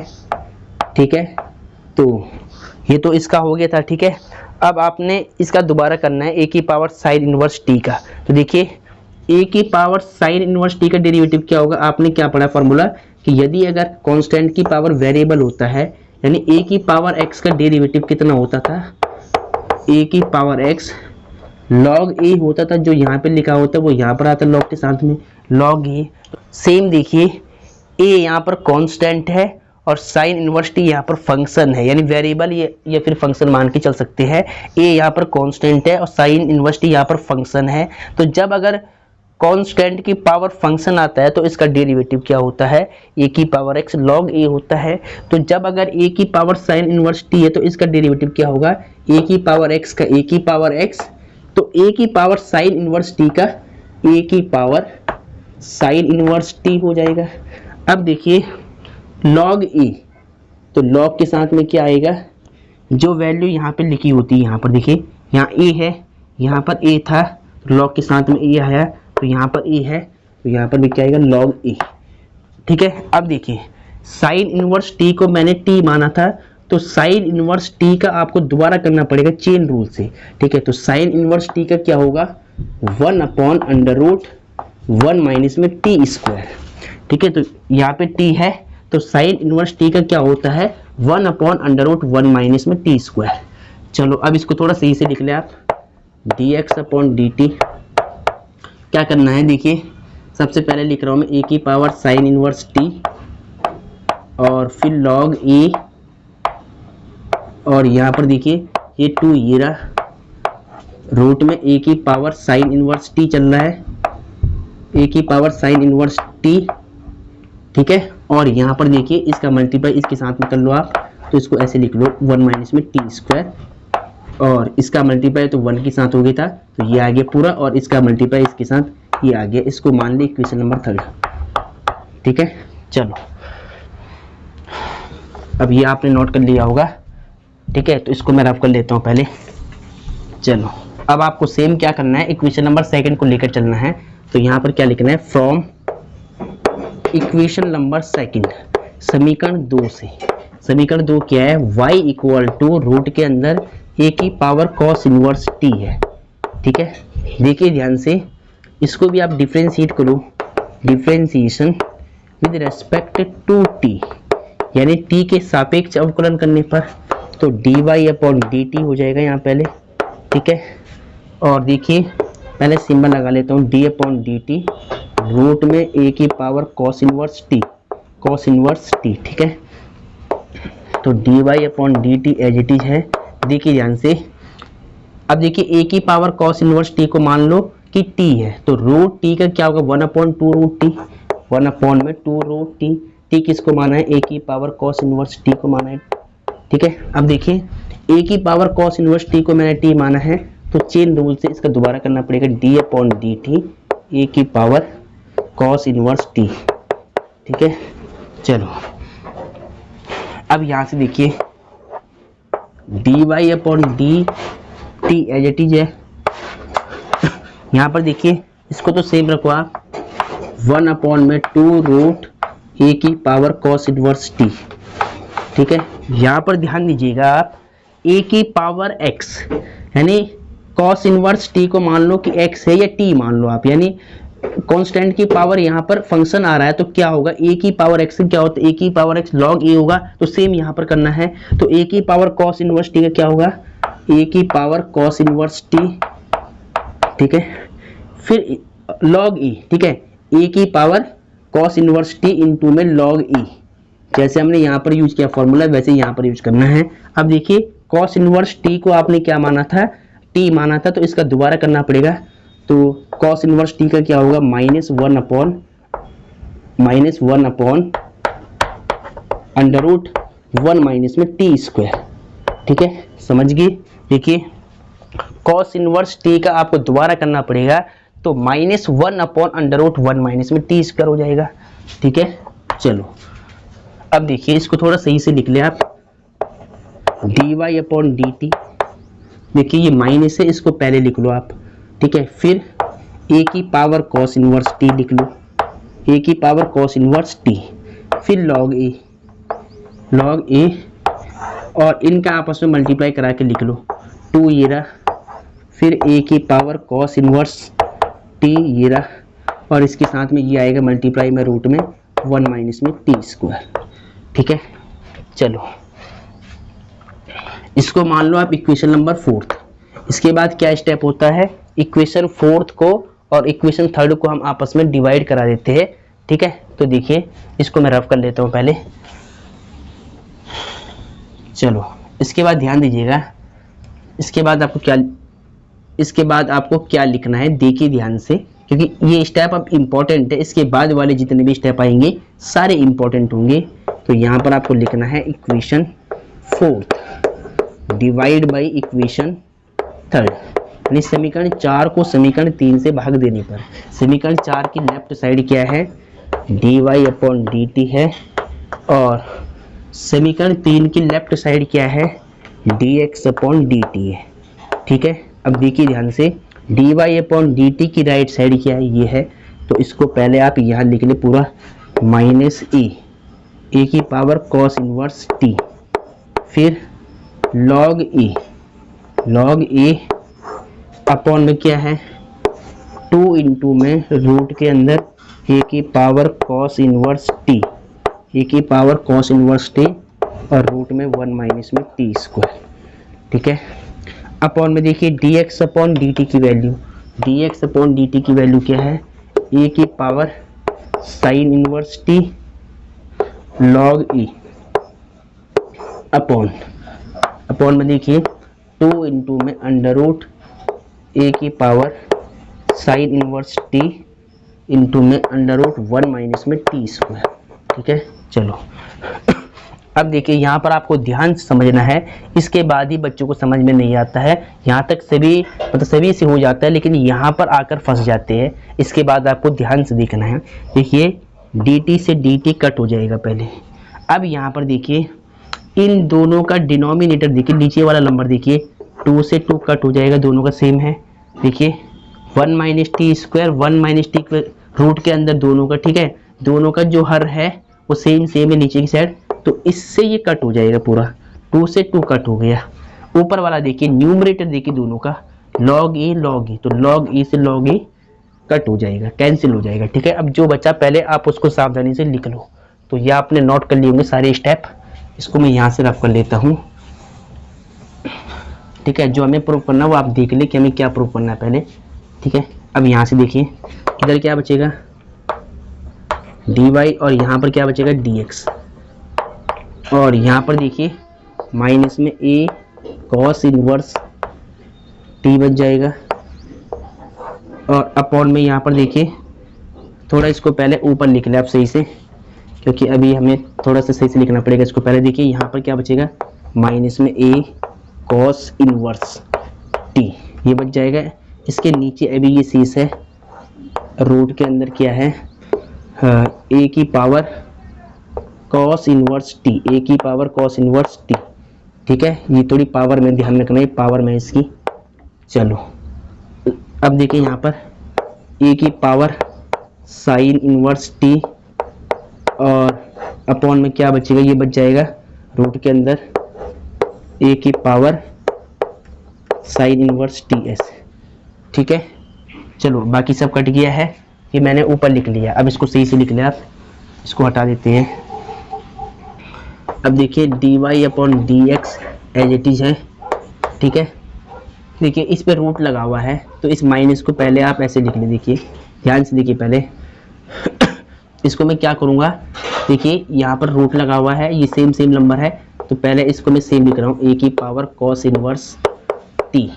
ठीक है। तो ये तो इसका हो गया था, ठीक है। अब आपने इसका दोबारा करना है a की पावर साइन इनवर्स t का, तो देखिए a की पावर साइन इनवर्स t का डेरिवेटिव क्या होगा, आपने क्या पढ़ा फॉर्मूला, कि यदि अगर कांस्टेंट की पावर वेरिएबल होता है, यानी a की पावर x का डेरिवेटिव कितना होता था, a की पावर x log a होता था, जो यहाँ पे लिखा होता है वो यहाँ पर आता है log के साथ में, log a। सेम देखिए a यहाँ पर कांस्टेंट है और साइन इनवर्स t यहाँ पर फंक्शन है, यानी वेरिएबल या फिर फंक्शन मान के चल सकते हैं। a यहाँ पर कांस्टेंट है और साइन इनवर्स t यहाँ पर फंक्शन है, तो जब अगर कांस्टेंट की पावर फंक्शन आता है तो इसका डेरिवेटिव क्या होता है, a की पावर x log a होता है। तो जब अगर a की पावर साइन इनवर्स t है तो इसका डेरिवेटिव क्या होगा, a की पावर x का a की पावर x, तो a की पावर साइन इनवर्स t का a की पावर साइन इनवर्स t हो जाएगा। अब देखिए log a, तो log के साथ में क्या आएगा, जो वैल्यू यहाँ पे लिखी होती है, यहाँ पर देखिए यहाँ a है, यहाँ पर a था, तो log के साथ में a आया, तो यहाँ पर a है, तो यहाँ पर भी क्या आएगा, log a, ठीक है। अब देखिए साइन इनवर्स t को मैंने t माना था, तो तो साइन इनवर्स टी का आपको दोबारा करना पड़ेगा चेन रूल से, ठीक है। तो साइन इनवर्स टी का क्या होगा, 1/√1 माइनस में टी स्क्वायर, ठीक है। तो यहाँ पे टी है, तो साइन इनवर्स टी का क्या होता है, 1/√1 माइनस में टी स्क्वायर। चलो अब इसको थोड़ा सही से लिख ले आप, dx/dt। क्या करना है देखिए, सबसे पहले लिख रहा हूँ मैं ए की पावर साइन इनवर्स टी और फिर लॉग ए, और यहाँ पर देखिए ये 2 ये रहा, रूट में ए की पावर साइन इनवर्स टी चल रहा है, ए की पावर साइन इनवर्स टी, ठीक है। और यहाँ पर देखिए इसका मल्टीप्लाई इसके साथ में कर लो आप, तो इसको ऐसे लिख लो 1 माइनस में टी स्क्वायर, और इसका मल्टीप्लाई तो 1 के साथ हो गया था, तो ये आ गया पूरा, और इसका मल्टीप्लाई इसके साथ ये आ गया। इसको मान ली इक्वेशन नंबर 3, ठीक है। चलो अब ये आपने नोट कर लिया होगा, ठीक है। तो इसको मैं रफ कर लेता हूँ पहले। चलो अब आपको सेम क्या करना है, इक्वेशन नंबर 2 को लेकर चलना है। तो यहाँ पर क्या लिखना है, फ्रॉम इक्वेशन नंबर 2 समीकरण 2 से। समीकरण 2 क्या है, y इक्वल टू रूट के अंदर a की पावर cos इनवर्स t है, ठीक है। देखिए ध्यान से, इसको भी आप डिफ्रेंशिएट करो, differentiation with respect to t, यानी t के सापेक्ष अवकलन करने पर, तो dy/dt हो जाएगा यहाँ पहले, ठीक है। और देखिए पहले सिंबल लगा लेता हूँ, d/dt रूट में a की पावर cos इनवर्स t, ठीक है। तो dy/dt एज इट इज है। देखिए ध्यान से, अब देखिए a की पावर cos इनवर्स t को मान लो कि t है, तो रूट t का क्या होगा, 1/2√t, 1/2√t। t किसको माना है, a की पावर cos इनवर्स t को माना है, ठीक है। अब देखिए a की पावर cos इनवर्स t को मैंने t माना है, तो चेन रूल से इसका दोबारा करना पड़ेगा, d/dt a की पावर cos इनवर्स t, ठीक है। चलो अब यहाँ से देखिए dy/dt एज इट इज है। यहाँ पर देखिए इसको तो सेम रखो आप, 1/2√a की पावर cos इनवर्स t, ठीक है। यहाँ पर ध्यान दीजिएगा आप, a की पावर x, यानी cos इनवर्स t को मान लो कि x है या t मान लो आप, यानी कांस्टेंट की पावर यहाँ पर फंक्शन आ रहा है, तो क्या होगा, a की पावर x क्या होता है, a की पावर x log a होगा, तो सेम यहाँ पर करना है। तो a की पावर cos इनवर्स t का क्या होगा, a की पावर cos इनवर्स t, ठीक है, फिर log e, ठीक है, a की power cos inverse t into में log e, जैसे हमने यहाँ पर यूज किया फॉर्मूला वैसे यहाँ पर यूज करना है। अब देखिए cos इनवर्स t को आपने क्या माना था, t माना था, तो इसका दोबारा करना पड़ेगा। तो cos इनवर्स t का क्या होगा, -1/√1 माइनस में टी स्क्वायर, ठीक है, समझ गए। देखिए cos इनवर्स t का आपको दोबारा करना पड़ेगा, तो -1/√1 माइनस में टी स्क्वायर हो जाएगा, ठीक है। चलो अब देखिए इसको थोड़ा सही से लिख ले आप, dy/dt, देखिए ये माइनस है, इसको पहले लिख लो आप, ठीक है। फिर a की पावर cos इनवर्स t लिख लो, a की पावर cos इनवर्स t, फिर log a, और इनका आपस में मल्टीप्लाई करा के लिख लो, 2 ये रहा, फिर a की पावर cos इनवर्स t ये रहा, और इसके साथ में ये आएगा मल्टीप्लाई में रूट में 1 माइनस में टी स्क्वायर, ठीक है। चलो इसको मान लो आप इक्वेशन नंबर 4। इसके बाद क्या स्टेप होता है, इक्वेशन 4 को और इक्वेशन 3 को हम आपस में डिवाइड करा देते हैं, ठीक है। तो देखिए इसको मैं रफ कर लेता हूँ पहले। चलो इसके बाद ध्यान दीजिएगा, इसके बाद आपको क्या लिखना है, देखिए ध्यान से, क्योंकि ये स्टेप अब इम्पोर्टेंट है, इसके बाद वाले जितने भी स्टेप आएंगे सारे इम्पोर्टेंट होंगे। तो यहाँ पर आपको लिखना है इक्वेशन 4 डिवाइड बाई इक्वेशन 3, यानी समीकरण 4 को समीकरण 3 से भाग देने पर, समीकरण 4 की लेफ्ट साइड क्या है, dy/dt है, और समीकरण 3 की लेफ्ट साइड क्या है, dx/dt है, ठीक है। अब देखिए ध्यान से, dy/dt की राइट साइड क्या है, ये है, तो इसको पहले आप यहाँ लिख ले पूरा, -a की पावर cos इनवर्स t, फिर log e अपॉन में क्या है 2 इंटू में रूट के अंदर a की power cos inverse t, a की पावर cos इनवर्स t और रूट में 1 माइनस में t स्क्वायर, ठीक है। अपॉन में देखिए dx अपॉन dt की वैल्यू, dx अपॉन dt की वैल्यू क्या है a की power sine inverse t log e upon में देखिए 2 इंटू में अंडर रूट a की power sine inverse t into में अंडर रूट 1 माइनस में t स्क्वायर, ठीक है। चलो अब देखिए यहाँ पर आपको ध्यान से समझना है, इसके बाद ही बच्चों को समझ में नहीं आता है। यहाँ तक सभी मतलब सभी से हो जाता है, लेकिन यहाँ पर आकर फंस जाते हैं। इसके बाद आपको ध्यान से देखना है। देखिए dt से dt कट हो जाएगा पहले। अब यहाँ पर देखिए इन दोनों का डिनोमिनेटर देखिए, नीचे वाला नंबर देखिए 2 से 2 कट हो जाएगा, दोनों का सेम है। देखिए 1 minus t square 1 minus t root के अंदर दोनों का, ठीक है, दोनों का जो हर है वो सेम है नीचे की साइड, तो इससे ये कट हो जाएगा पूरा, 2 से 2 कट हो गया। ऊपर वाला देखिए न्यूमरेटर देखिए दोनों का log e, तो log e से log e कट हो जाएगा, कैंसिल हो जाएगा, ठीक है। अब जो बचा पहले आप उसको सावधानी से लिख लो। तो ये आपने नोट कर लिए होंगे सारे स्टेप, इसको मैं यहाँ से रफ कर लेता हूँ, ठीक है। जो हमें प्रूव करना है वो आप देख ले कि हमें क्या प्रूव करना है पहले, ठीक है। अब यहाँ से देखिए इधर क्या बचेगा dy और यहाँ पर क्या बचेगा dx, और यहाँ पर देखिए माइनस में a cos इनवर्स t बच जाएगा, और अपॉन में यहाँ पर देखिए थोड़ा इसको पहले ऊपर लिख ले आप सही से, क्योंकि अभी हमें थोड़ा सा सही से लिखना पड़ेगा इसको। पहले देखिए यहाँ पर क्या बचेगा माइनस में a cos इनवर्स t, ये बच जाएगा। इसके नीचे अभी ये शेष है, रूट के अंदर क्या है a की power cos inverse t, a की पावर cos इनवर्स t, ठीक है। ये थोड़ी पावर में ध्यान रखना है, पावर में इसकी। चलो अब देखिए यहाँ पर a की पावर साइन इनवर्स t और अपॉन में क्या बचेगा, ये बच जाएगा रूट के अंदर a की पावर साइन इनवर्स ts, ठीक है। चलो बाकी सब कट गया है, ये मैंने ऊपर लिख लिया। अब इसको सही से लिख लिया, आप इसको हटा देते हैं। अब देखिए dy upon dx as it is है, ठीक है। देखिए इस पे रूट लगा हुआ है, तो इस माइनस को पहले आप ऐसे लिख ले। देखिए ध्यान से देखिए पहले इसको मैं क्या करूँगा, देखिए यहाँ पर रूट लगा हुआ है, ये सेम नंबर है, तो पहले इसको मैं सेम लिख रहा हूँ a की power cos inverse t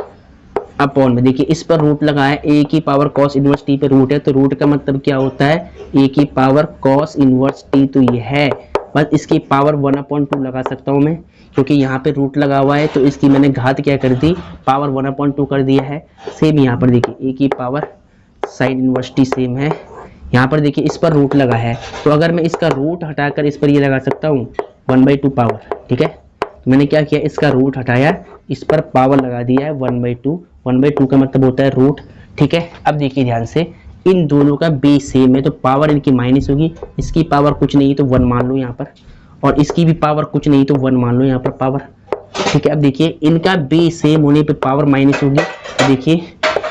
upon में देखिए इस पर रूट लगा है, a की पावर cos इनवर्स t पे रूट है, तो रूट का मतलब क्या होता है a की पावर cos इनवर्स t, तो ये है, बस इसकी पावर 1/2 लगा सकता हूँ मैं, क्योंकि यहाँ पे रूट लगा हुआ है, तो इसकी मैंने घात क्या कर दी, पावर 1/2 कर दिया है। सेम यहाँ पर देखिए a की power sine inverse t same है, यहाँ पर देखिए इस पर रूट लगा है, तो अगर मैं इसका रूट हटाकर इस पर ये लगा सकता हूँ 1/2 पावर, ठीक है। तो मैंने क्या किया, इसका रूट हटाया, इस पर पावर लगा दिया है 1/2 का मतलब होता है रूट, ठीक है। अब देखिए ध्यान से इन दोनों का बेस सेम है, तो पावर इनकी माइनस होगी, इसकी पावर कुछ नहीं तो 1 मान लो यहाँ पर, और इसकी भी पावर कुछ नहीं तो 1 मान लो यहाँ पर पावर, ठीक है। अब देखिए इनका बेस सेम होने पे पावर माइनस होगी, तो देखिए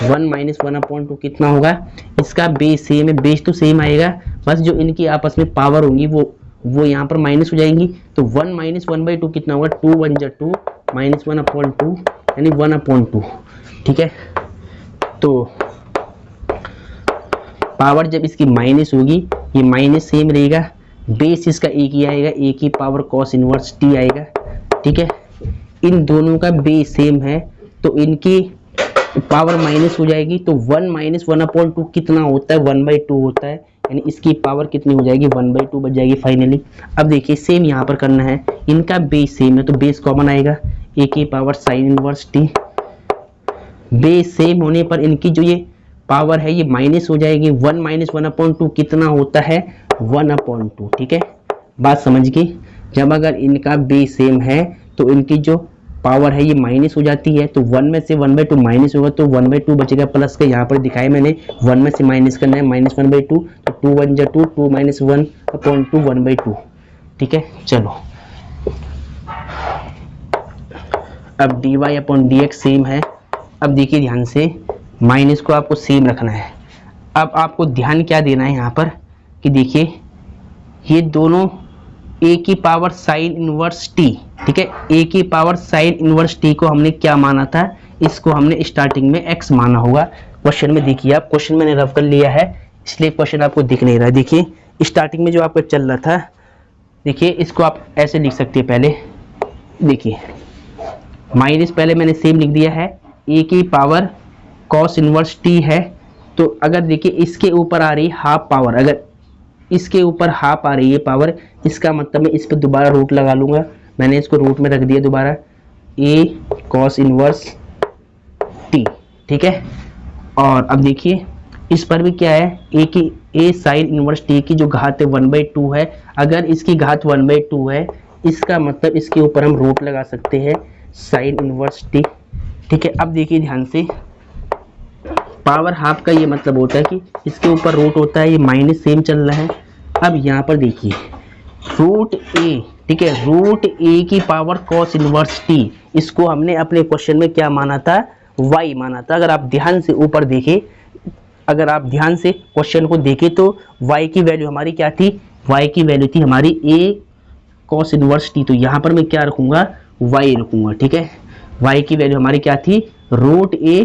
1 माइनस 1/2 कितना होगा, इसका बेस सेम है, बेस तो सेम आएगा, बस जो इनकी आपस में पावर होंगी वो यहाँ पर माइनस हो जाएंगी, तो 1 माइनस 1/2 कितना होगा, 2 1 जा 2 माइनस 1/2 यानी 1/2, ठीक है। तो पावर जब इसकी माइनस होगी, ये माइनस सेम रहेगा, बेस इसका एक ही आएगा, a की पावर cos इनवर्स t आएगा, ठीक है। इन दोनों का बेस सेम है, तो इनकी पावर माइनस हो जाएगी, तो 1 माइनस 1/2 कितना होता है, 1/2 होता है, यानी इसकी पावर कितनी हो जाएगी, 1/2 बच जाएगी फाइनली। अब देखिए सेम यहाँ पर करना है, इनका बेस सेम है, तो बेस कॉमन आएगा, a की power sine inverse t, base same होने पर इनकी जो ये पावर है ये माइनस हो जाएगी, 1 माइनस 1/2 कितना होता है, 1/2, ठीक है। बात समझ गई, जब अगर इनका बेस सेम है तो इनकी जो पावर है ये माइनस हो जाती है, तो 1 में से 1/2 माइनस होगा, तो 1/2 बचेगा, प्लस का यहाँ पर दिखाया मैंने, 1 में से माइनस करना है, माइनस 1/2, तो 2 1 जा 2 2 माइनस 1/2 1/2, ठीक है। चलो अब dy अपॉन dx सेम है। अब देखिए ध्यान से, माइनस को आपको सेम रखना है। अब आपको ध्यान क्या देना है यहाँ पर कि देखिए ये दोनों a की पावर साइन इनवर्स t, ठीक है, a की पावर साइन इनवर्स t को हमने क्या माना था, इसको हमने स्टार्टिंग में x माना होगा। क्वेश्चन में देखिए आप, क्वेश्चन मैंने रफ कर लिया है इसलिए क्वेश्चन आपको दिख नहीं रहा है। देखिए स्टार्टिंग में जो आपका चल रहा था, देखिए इसको आप ऐसे लिख सकते हैं। पहले देखिए माइनस, पहले मैंने सेम लिख दिया है, a की पावर कॉस इनवर्स t है। तो अगर देखिए इसके ऊपर आ रही हाफ पावर, अगर इसके ऊपर हाफ आ रही है पावर, इसका मतलब मैं इस पर दोबारा रूट लगा लूंगा। मैंने इसको रूट में रख दिया दोबारा, a कॉस इनवर्स t, ठीक है। और अब देखिए इस पर भी क्या है, a साइन इनवर्स t की जो घात है 1/2 है। अगर इसकी घात 1/2 है, इसका मतलब इसके ऊपर हम रूट लगा सकते हैं साइन इनवर्स t, ठीक है। अब देखिए ध्यान से, पावर हाफ का ये मतलब होता है कि इसके ऊपर रूट होता है, ये माइनस सेम चल रहा है। अब यहाँ पर देखिए रूट a, ठीक है, रूट a की पावर कॉस इनवर्स t, इसको हमने अपने क्वेश्चन में क्या माना था, y माना था। अगर आप ध्यान से ऊपर देखें, अगर आप ध्यान से क्वेश्चन को देखें तो y की वैल्यू हमारी क्या थी, y की वैल्यू थी हमारी a कॉस इनवर्स t। तो यहाँ पर मैं क्या रखूंगा, y रखूंगा, ठीक है। y की वैल्यू हमारी क्या थी, root a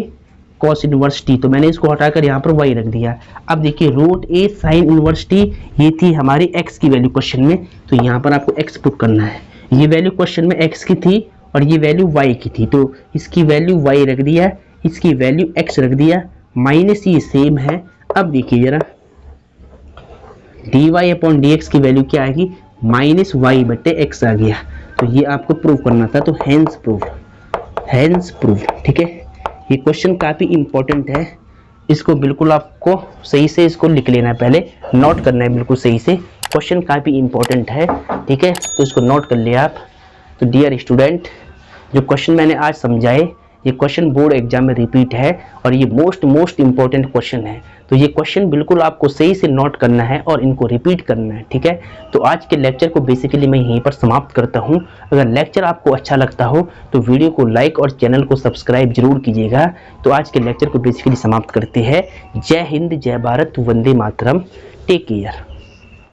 cos inverse t, तो मैंने इसको हटाकर यहाँ पर y रख दिया। अब देखिए root a sine inverse t, ये थी हमारी x की वैल्यू क्वेश्चन में, तो यहाँ पर आपको x पुट करना है। ये वैल्यू क्वेश्चन में x की थी और ये वैल्यू y की थी, तो इसकी वैल्यू y रख दिया, इसकी वैल्यू x रख दिया, माइनस ये सेम है। अब देखिए जरा dy अपॉन dx की वैल्यू क्या आएगी, माइनस y बटे x आ गया। तो ये आपको प्रूव करना था, तो हेंस प्रूव, ठीक है। ये क्वेश्चन काफ़ी इंपॉर्टेंट है, इसको बिल्कुल आपको सही से इसको लिख लेना है, पहले नोट करना है बिल्कुल सही से। क्वेश्चन काफ़ी इंपॉर्टेंट है, ठीक है, तो इसको नोट कर लिया आप। तो डियर स्टूडेंट, जो क्वेश्चन मैंने आज समझाए, ये क्वेश्चन बोर्ड एग्जाम में रिपीट है और ये मोस्ट इंपॉर्टेंट क्वेश्चन है। तो ये क्वेश्चन बिल्कुल आपको सही से नोट करना है और इनको रिपीट करना है, ठीक है। तो आज के लेक्चर को बेसिकली मैं यहीं पर समाप्त करता हूँ। अगर लेक्चर आपको अच्छा लगता हो तो वीडियो को लाइक और चैनल को सब्सक्राइब जरूर कीजिएगा। तो आज के लेक्चर को बेसिकली समाप्त करते हैं। जय हिंद, जय भारत, वंदे मातरम, टेक केयर।